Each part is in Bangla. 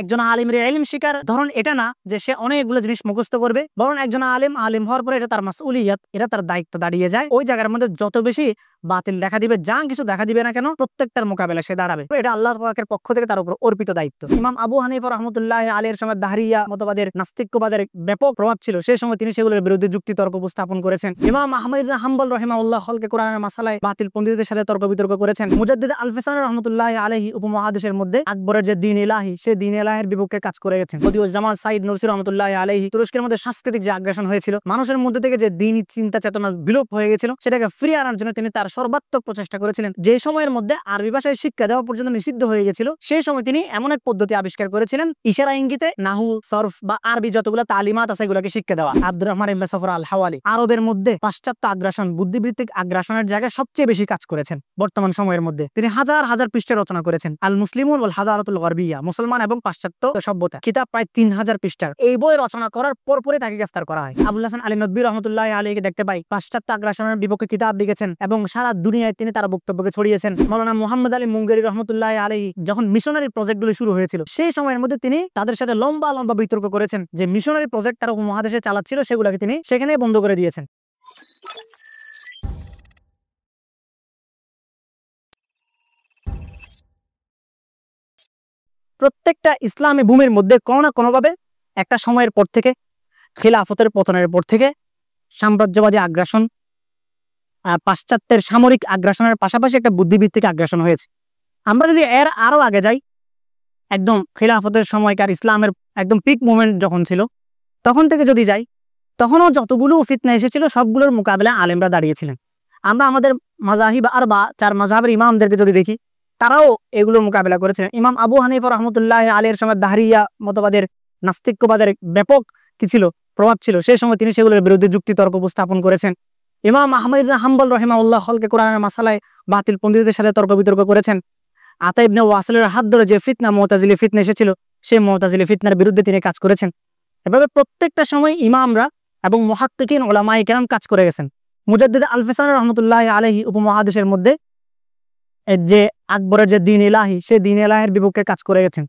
একজন আলিমের ইলম শিকার ধরন এটা না যে সে অনেকগুলো জিনিস মুখস্থ করবে, বরং একজন আলিম হওয়ার পরে এটা তার মাসউলিয়াত, এটা তার দায়িত্ব দাঁড়িয়ে যায়। ওই জায়গার মধ্যে যত বেশি বাতিল দেখা দিবে, যা কিছু দেখা দিবে না কেন, প্রত্যেকটার মোকাবেলা সে দাঁড়াবে। এটা আল্লাহ পাকের পক্ষ থেকে তার উপর অর্পিত দায়িত্ব। ইমাম আবু হানিফা রাহমাতুল্লাহ আলাইহির সময় দাহরিয়া মতবাদের, নাস্তিক্যবাদের ব্যাপক প্রভাব ছিল। সেই সময় তিনি সেগুলোর বিরুদ্ধে যুক্তি তর্ক উপস্থাপন করেছেন। ইমাম আহমদ ইবনে হাম্বল রাহিমাহুল্লাহ হলকে কোরআনের মাসালায় বাতিল পণ্ডিতদের সাথে তর্ক বিতর্ক করেছেন। মুজাদ্দিদ আল-ফিসানি রাহমাতুল্লাহ আলাইহি উপমহাদেশের মধ্যে আকবরের যে দ্বীন ইলাহি, সেই দ্বীন ইলাহির বিপক্ষে কাজ করে গেছেন। বদিউজ্জামান সাইদ নুরসি রাহমাতুল্লাহ আলাইহি তুরস্কের মধ্যে সাংস্কৃতিক যে আগ্রাসন হয়েছিল, মানুষের মধ্যে থেকে যে দ্বীনি চিন্তা চেতনা বিলোপ হয়ে গেছিল, সেটাকে ফিরিয়ে আনার জন্য তিনি তার সর্বাত্মক প্রচেষ্টা করেছিলেন। যে সময়ের মধ্যে আরবি ভাষায় শিক্ষা দেওয়া পর্যন্ত নিষিদ্ধ হয়ে গেছিল, সেই সময় তিনি এমন এক পদ্ধতি আবিষ্কার করেছিলেন, ইশারা ইঙ্গিতে নাহু, সরফ বা আরবি যতগুলো তালিমাত আছে এগুলোকে শিক্ষা দেওয়া। আব্দুর রহমান ইবনে সফর আল হাওয়ালি আরবের মধ্যে পাশ্চাত্য আগ্রাসন, বুদ্ধিবৃত্তিক আগ্রাসনের জায়গায় সবচেয়ে বেশি কাজ করেছেন বর্তমান সময়ের মধ্যে। তিনি হাজার হাজার পৃষ্ঠা রচনা করেছেন। আল মুসলিমুন ওয়াল হাদারাতুল গরবিয়া, মুসলমান এবং পাশ্চাত্য সভ্যতা কিতাব, প্রায় 3000 পৃষ্ঠার। এই বই রচনা করার পরপরই তাকে গ্রেফতার করা হয়। আবুল হাসান আলী নদভী রহমতুল্লাহ আলাইহিকে দেখতে পাই পাশ্চাত্য আগ্রাসনের বিপক্ষে কিতাব লিখেছেন এবং সারা দুনিয়ায় তিনি তার বক্তব্যকে ছড়িয়েছেন। মাওলানা মুহাম্মদ আলী মুঙ্গেরি রহমতুল্লাহ আলাইহি যখন মিশনারি প্রজেক্টগুলো শুরু হয়েছিল, সেই সময়ের মধ্যে তিনি তাদের সাথে লম্বা লম্বা বিতর্ক করেছেন। যে মিশনারি প্রজেক্ট তারা উপমহাদেশে চালাচ্ছিল, সেগুলোকে তিনি সেখানে বন্ধ করে দিয়েছেন। প্রত্যেকটা ইসলামী ভূমির মধ্যে কোনো না কোনোভাবে একটা সময়ের পর থেকে, খিলাফতের পতনের পর থেকে, সাম্রাজ্যবাদী আগ্রাসন, পাশ্চাত্যের সামরিক আগ্রাসনের পাশাপাশি একটা বুদ্ধিবৃত্তিক আগ্রাসন হয়েছে। আমরা যদি এর আরো আগে যাই, একদম খিলাফতের সময়কার ইসলামের একদম পিক মুভমেন্ট যখন ছিল, তখন থেকে যদি যাই, তখনও যতগুলো ফিতনা এসেছিল সবগুলোর মোকাবেলায় আলেমরা দাঁড়িয়েছিলেন। আমরা আমাদের মাযাহিব আর বা 4 মাযহাবের ইমামদেরকে যদি দেখি, তারাও এগুলোর মোকাবেলা করেছিলেন। ইমাম আবু হানিফা রাহমাতুল্লাহ আলাইহির সময় দাহরিয়া মতবাদের, নাস্তিক্যবাদের ব্যাপক কি ছিল, প্রভাব ছিল। সেই সময় তিনি সেগুলোর বিরুদ্ধে যুক্তি তর্ক উপস্থাপন করেছেন। ইমাম আহমদ ইবনে হাম্বল রাহিমাহুল্লাহ হলকে কোরআনের মাসালায় বাতিল পণ্ডিতদের সাথে তর্ক বিতর্ক করেছেন। আতা ইবনে ওয়াসিলের হাত ধরে যে ফিতনা, মুতাজিলি ফিতনা এসেছিল, সেই মুতাজিলি ফিতনার বিরুদ্ধে তিনি কাজ করেছেন। এভাবে প্রত্যেকটা সময় ইমামরা এবং মুহাক্কিকিন উলামায়ে কেরাম কাজ করে গেছেন। মুজাদ্দিদ আল-ফিসানি রাহমাতুল্লাহ আলাইহি উপমহাদেশের মধ্যে যে আকবরের যে দ্বীন ইলাহি, সেই দ্বীন ইলাহির বিপক্ষে কাজ করে গেছেন।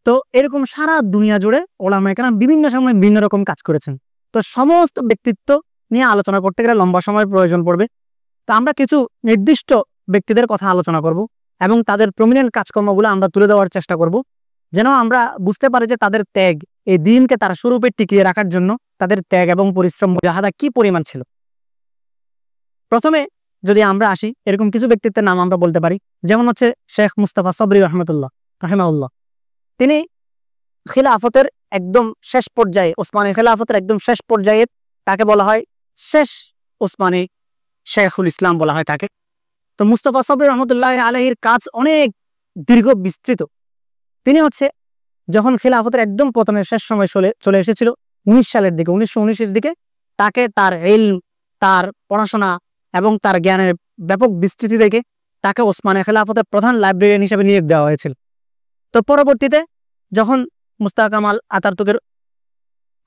তো এরকম সারা দুনিয়া জুড়ে উলামায়ে কেরাম বিভিন্ন সময় ভিন্ন রকম কাজ করেছেন। তো সমস্ত ব্যক্তিত্ব নিয়ে আলোচনা করতে গেলে লম্বা সময়ের প্রয়োজন পড়বে। তো আমরা কিছু নির্দিষ্ট ব্যক্তিদের কথা আলোচনা করব এবং তাদের প্রমিনেন্ট কাজকর্মগুলো আমরা তুলে দেওয়ার চেষ্টা করব, যেন আমরা বুঝতে পারি যে তাদের ত্যাগ, এই দ্বীনকে তার স্বরূপে টিকিয়ে রাখার জন্য তাদের ত্যাগ এবং পরিশ্রম মুজাহাদা কি পরিমাণ ছিল। প্রথমে যদি আমরা আসি, এরকম কিছু ব্যক্তিত্বের নাম আমরা বলতে পারি, যেমন হচ্ছে শেখ মুস্তাফা সবরি রাহিমাহুল্লাহ। তিনি খিলাফতের একদম শেষ পর্যায়ে, ওসমানী খিলাফতের একদম শেষ পর্যায়ে, তাকে বলা হয় শেষ ওসমানী শেখুল ইসলাম বলা হয় তাকে। তো মুস্তাফা সবরি রহমতুল্লাহ আলাইহির কাজ অনেক দীর্ঘ বিস্তৃত। তিনি হচ্ছে যখন খিলাফতের একদম পতনের শেষ সময় চলে এসেছিল 19 সালের দিকে, 1919-এর দিকে, তাকে তার ইলম, তার পড়াশোনা এবং তার জ্ঞানের ব্যাপক বিস্তৃতি দেখে তাকে ওসমানী খিলাফতের প্রধান লাইব্রেরিয়ান হিসেবে নিয়োগ দেওয়া হয়েছিল। তো পরবর্তীতে যখন মুস্তাফা কামাল আতাতুর্কের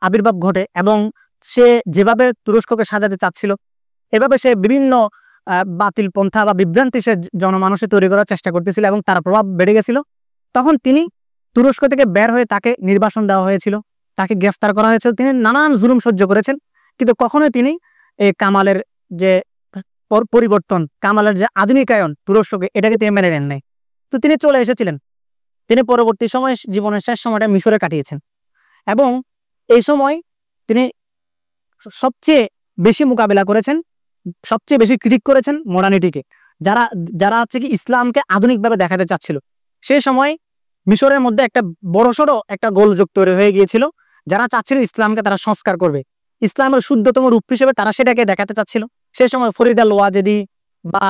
আবির্ভাব ঘটে এবং সে যেভাবে তুরস্ককে সাজাতে চাচ্ছিল, এভাবে সে বিভিন্ন বাতিল পন্থা বা বিভ্রান্তি সে জনমানুষে তৈরি করার চেষ্টা করতেছিল এবং তার প্রভাব বেড়ে গেছিল। তখন তিনি তুরস্ক থেকে বের হয়ে তাকে নির্বাসন দেওয়া হয়েছিল, তাকে গ্রেফতার করা হয়েছিল। তিনি নানান জুলুম সহ্য করেছেন, কিন্তু কখনোই তিনি এই কামালের যে পরিবর্তন, কামালের যে আধুনিকায়ন তুরস্ককে, এটাকে তিনি মেনে নেন নাই। তো তিনি চলে এসেছিলেন। তিনি পরবর্তী সময়, জীবনের শেষ সময়টা মিশরে কাটিয়েছেন এবং এই সময় তিনি সবচেয়ে বেশি মোকাবিলা করেছেন, সবচেয়ে বেশি ক্রিটিক করেছেন মডার্নিটিকে, যারা হচ্ছে কি ইসলামকে আধুনিকভাবে দেখাতে চাচ্ছিল। সেই সময় মিশরের মধ্যে একটা বড়সড় একটা গোলযোগ তৈরি হয়ে গিয়েছিল। যারা চাচ্ছিল ইসলামকে তারা সংস্কার করবে, ইসলামের শুদ্ধতম রূপ হিসেবে তারা সেটাকে দেখাতে চাচ্ছিল। সেই সময় ফরিদ আল ওয়াজেদি বা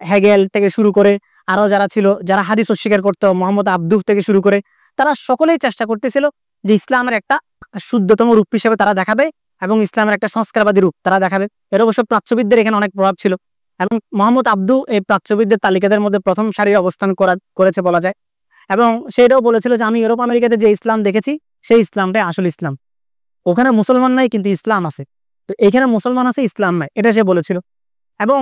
হেগেল থেকে শুরু করে আরো যারা ছিল, যারা হাদিস অস্বীকার করতো, মোহাম্মদ আব্দুহ থেকে শুরু করে, তারা সকলেই চেষ্টা করতেছিল যে ইসলামের একটা শুদ্ধতম রূপ হিসেবে তারা দেখাবে এবং ইসলামের একটা সংস্কারবাদী রূপ তারা দেখাবে। এর অবশ্য প্রাচ্যবিদদের এখানে অনেক প্রভাব ছিল এবং মোহাম্মদ আব্দু এই প্রাচ্যবিদদের তালিকাদের মধ্যে প্রথম সারির অবস্থান করেছে বলা যায়। এবং সেটাও বলেছিল যে আমি ইউরোপ আমেরিকাতে যে ইসলাম দেখেছি, সেই ইসলামটাই আসল ইসলাম। ওখানে মুসলমান নাই কিন্তু ইসলাম আছে, তো এখানে মুসলমান আছে, ইসলাম নাই, এটা সে বলেছিল। এবং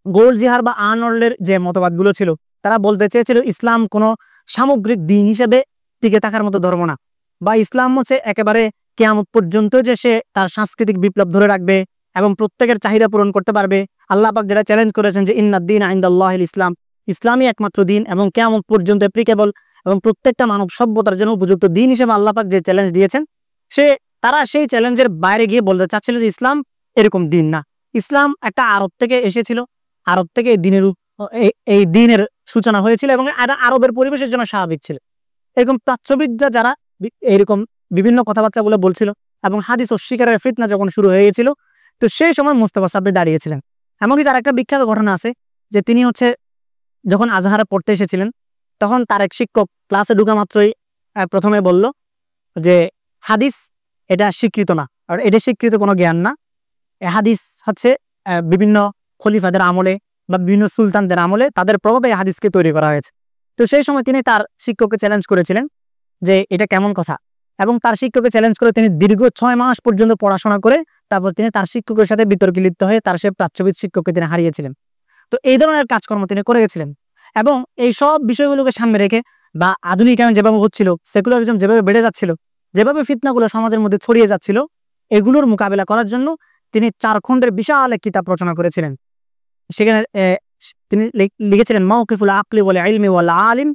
গোল্ডজিহার বা আর্নল্ডের যে মতবাদগুলো ছিল, তারা বলতে চেয়েছিল ইসলাম কোনো সামগ্রিক দিন হিসেবে টিকে থাকার মতো ধর্ম না, বা ইসলাম হচ্ছে একেবারে কিয়ামত পর্যন্ত যে সে তার সাংস্কৃতিক বিপ্লব ধরে রাখবে এবং প্রত্যেকের চাহিদা পূরণ করতে পারবে। আল্লাহ পাক যেটা চ্যালেঞ্জ করেছেন যে ইন্নাদ-দীন ইনদাল্লাহিল ইসলাম, ইসলামই একমাত্র দিন এবং কিয়ামত পর্যন্ত অ্যাপ্লিকেবল এবং প্রত্যেকটা মানব সভ্যতার জন্য উপযুক্ত দিন হিসেবে আল্লাহ পাক যে চ্যালেঞ্জ দিয়েছেন, তারা সেই চ্যালেঞ্জের বাইরে গিয়ে বলতে চাচ্ছিল যে ইসলাম এরকম দিন না। ইসলাম একটা আরব থেকে এসেছিল, আরব থেকে এই দিনের সূচনা হয়েছিল এবং আরবের পরিবেশের জন্য স্বাভাবিক ছিল। এরকম প্রাচ্যবিদরা যারা এরকম বিভিন্ন কথাবার্তা বলে বলছিল এবং হাদিস অস্বীকারের ফিতনা যখন শুরু হয়ে গেছিল, তো সেই সময় মুস্তাফা সাব্বির দাঁড়িয়েছিলেন। এমনকি তার একটা বিখ্যাত ঘটনা আছে যে তিনি যখন আজহারে পড়তে এসেছিলেন, তখন তার এক শিক্ষক ক্লাসে ঢুকা মাত্রই প্রথমে বলল যে হাদিস এটা স্বীকৃত না, আর এটা স্বীকৃত কোনো জ্ঞান না। হাদিস হচ্ছে বিভিন্ন খলিফাদের আমলে বা বিভিন্ন সুলতানদের আমলে তাদের প্রভাবে এই হাদিসকে তৈরি করা হয়েছে। তো সেই সময় তিনি তার শিক্ষককে চ্যালেঞ্জ করেছিলেন যে এটা কেমন কথা, এবং তার শিক্ষককে চ্যালেঞ্জ করে তিনি দীর্ঘ 6 মাস পর্যন্ত পড়াশোনা করে তারপর তিনি তার শিক্ষকের সাথে বিতর্কে লিপ্ত হয়ে তার সে প্রাচ্যবিদ শিক্ষককে তিনি হারিয়েছিলেন। তো এই ধরনের কাজকর্ম তিনি করে গেছিলেন এবং এই সব বিষয়গুলোকে সামনে রেখে বা আধুনিকায়ন যেভাবে হচ্ছিল, সেকুলারিজম যেভাবে বেড়ে যাচ্ছিল, যেভাবে ফিতনাগুলো সমাজের মধ্যে ছড়িয়ে যাচ্ছিল, এগুলোর মোকাবেলা করার জন্য তিনি 4 খণ্ডের বিশাল এক কিতাব রচনা করেছিলেন। সেখানে তিনি লিখেছিলেন মাওকিফুল আকলি ওয়াল ইলমি ওয়াল আলিম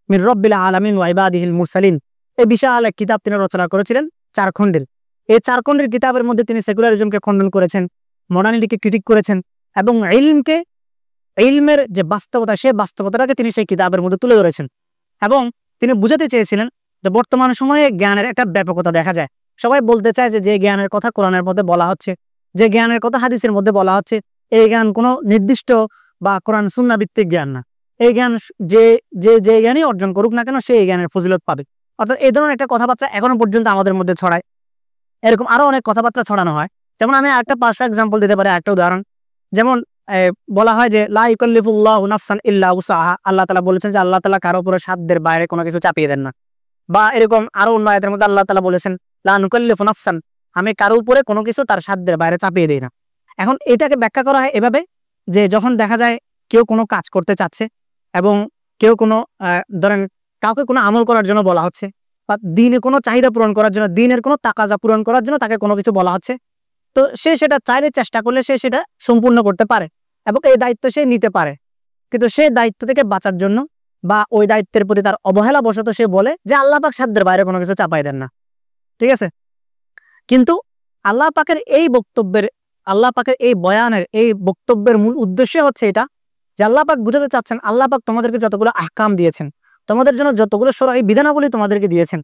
মির রাব্বিল আলামিন ওয়া ইবাদিহিল মুরসালিন। এই বিশাল এক কিতাব তিনি রচনা করেছিলেন 4 খণ্ডের। এই 4 খণ্ডের কিতাবের মধ্যে তিনি সেকুলারিজমকে খণ্ডন করেছেন, মডার্নিটিকে ক্রিটিক করেছেন এবং ইলমের যে বাস্তবতা, সেই বাস্তবতাটাকে তিনি সেই কিতাবের মধ্যে তুলে ধরেছেন এবং তিনি বুঝাতে চেয়েছিলেন যে বর্তমান সময়ে জ্ঞানের একটা ব্যাপকতা দেখা যায়। সবাই বলতে চায় যে জ্ঞানের কথা কোরআনের মধ্যে বলা হচ্ছে, যে জ্ঞানের কথা হাদিসের মধ্যে বলা হচ্ছে, এই জ্ঞান কোনো নির্দিষ্ট বা কোরআন সুন্নাহ ভিত্তিক জ্ঞান না। এই জ্ঞান যে জ্ঞানই অর্জন করুক না কেন সে এই জ্ঞানের ফজিলত পাবে। অর্থাৎ এই ধরনের একটা কথাবার্তা এখনো পর্যন্ত আমাদের মধ্যে ছড়ায়। এরকম আরো অনেক কথাবার্তা ছড়ানো হয়। যেমন আমি একটা পার্শ্ব এক্সাম্পল দিতে পারি, একটা উদাহরণ। যেমন বলা হয় যে লা ইউকাল্লিফুল্লাহু নাফসান ইল্লা উসআহা, আল্লাহ তাআলা বলেছেন যে আল্লাহ তাআলা কারো উপরে সাধ্যের বাইরে কোনো কিছু চাপিয়ে দেন না। বা এরকম আরো অন্য আয়াতের মধ্যে আল্লাহ তাআলা বলেছেন লা নুকাল্লিফু নাফসান, আমি কারো উপরে কোনো কিছু তার সাধ্যের বাইরে চাপিয়ে দেই না। এখন এটাকে ব্যাখ্যা করা হয় এভাবে যে যখন দেখা যায় কেউ কোনো কাজ করতে চাচ্ছে এবং কেউ কোনো ধরেন কাউকে কোনো আমল করার জন্য বলা হচ্ছে বা দিনে কোনো চাহিদা পূরণ করার জন্য, দিনের কোনো তাকাজা পূরণ করার জন্য তাকে কোনো কিছু বলা হচ্ছে, তো সে সেটা চাইলে চেষ্টা করলে সে সেটা সম্পূর্ণ করতে পারে এবং এই দায়িত্ব সে নিতে পারে। কিন্তু সেই দায়িত্ব থেকে বাঁচার জন্য বা ওই দায়িত্বের প্রতি তার অবহেলা বশত সে বলে যে আল্লাহ পাক সাধ্যের বাইরে কোনো কিছু চাপাই দেন না। ঠিক আছে, কিন্তু আল্লাহ পাকের এই বয়ানের এই বক্তব্যের মূল উদ্দেশ্য হচ্ছে এটা যে আল্লাহ পাক বুঝাতে চাচ্ছেন আল্লাহ পাক তোমাদেরকে যতগুলো আহকাম দিয়েছেন, তোমাদের জন্য যতগুলো শরঈ বিধানাবলী তোমাদেরকে দিয়েছেন,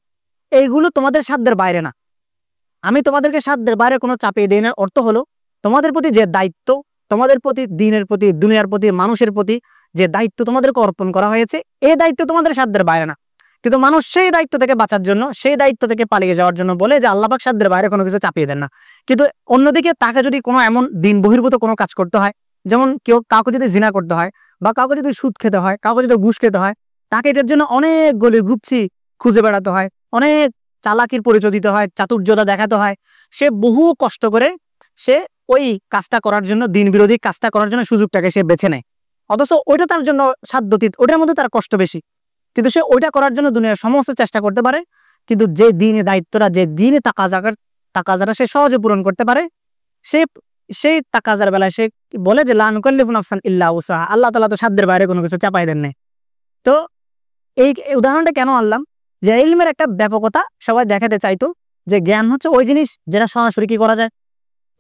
এইগুলো তোমাদের সাধ্যের বাইরে না। আমি তোমাদেরকে সাধ্যের বাইরে কোনো চাপিয়ে দিই না। অর্থ হলো তোমাদের প্রতি যে দায়িত্ব, তোমাদের প্রতি দিনের প্রতি, দুনিয়ার প্রতি, মানুষের প্রতি যে দায়িত্ব তোমাদেরকে অর্পণ করা হয়েছে, এই দায়িত্ব তোমাদের সাধ্যের বাইরে না। কিন্তু মানুষ সেই দায়িত্ব থেকে বাঁচার জন্য, সেই দায়িত্ব থেকে পালিয়ে যাওয়ার জন্য বলে যে আল্লাহ পাক সাধ্যের বাইরে কোনো কিছু চাপিয়ে দেন না। কিন্তু অন্যদিকে তাকে যদি কোনো এমন দিন বহির্ভূত কোনো কাজ করতে হয়, যেমন কাউকে যদি জিনা করতে হয় বা কাউকে যদি সুদ খেতে হয়, কাউকে যদি ঘুষ খেতে হয়, তাকে এটার জন্য অনেক গলি গুপছি খুঁজে বেড়াতে হয়, অনেক চালাকির পরিচয় দিতে হয়, চাতুর্যতা দেখাতে হয়। সে বহু কষ্ট করে সে ওই কাজটা করার জন্য, দিন বিরোধী কাজটা করার জন্য সুযোগটাকে সে বেছে নেয়। অথচ ওইটা তার জন্য সাধ্যতীত, ওইটার মধ্যে তার কষ্ট বেশি, কিন্তু সে ওইটা করার জন্য দুনিয়ার সমস্ত চেষ্টা করতে পারে। কিন্তু যে দিনে দায়িত্বটা, যে দিনে তাকাজাটা সে সহজে পূরণ করতে পারে, সেই তাকাজার বেলায় সে বলে যে লা নুকাল্লিফু নাফসান ইল্লা উসআহা, আল্লাহ তাআলা তো সাধ্যের বাইরে কোনো কিছু চাপাই দেন নাই। তো এই উদাহরণটা কেন আনলাম, যে ইলমের একটা ব্যাপকতা সবাই দেখাতে চাইতো যে জ্ঞান হচ্ছে ওই জিনিস যেটা সরাসরি কি করা যায়,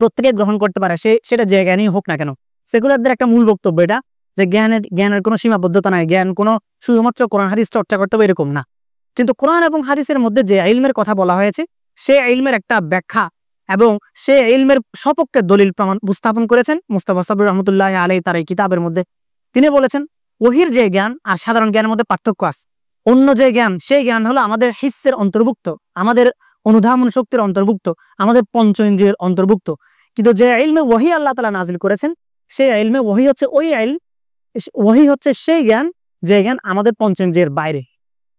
প্রত্যেকে গ্রহণ করতে পারে, সেটা যে জ্ঞানই হোক না কেন। সেকুলারদের একটা মূল বক্তব্য এটা যে জ্ঞানের কোনো সীমাবদ্ধতা নাই, জ্ঞান কোনো শুধুমাত্র কোরআন হাদিস চর্চা করতে হবে এরকম না। কিন্তু কোরআন এবং হাদিসের মধ্যে যে ইলমের কথা বলা হয়েছে, সে ইলমের একটা ব্যাখ্যা এবং সে ইলমের সপক্ষে দলিল প্রমাণ উপস্থাপন করেছেন মুস্তাফা সাব্বির রহমতুল্লাহ আলাইহি তার এই কিতাবের মধ্যে। তিনি বলেছেন ওহির যে জ্ঞান আর সাধারণ জ্ঞানের মধ্যে পার্থক্য আছে। অন্য যে জ্ঞান, সেই জ্ঞান হলো আমাদের হিস্সের অন্তর্ভুক্ত, আমাদের অনুধাবন শক্তির অন্তর্ভুক্ত, আমাদের পঞ্চ ইন্দ্রিয়ের অন্তর্ভুক্ত। কিন্তু যে ইলমে ওহী আল্লাহ তাআলা নাজিল করেছেন, সেই ইলমে ওহী হচ্ছে ওহী হচ্ছে সেই জ্ঞান যে জ্ঞান আমাদের পঞ্চেন্দ্রিয়ের বাইরে।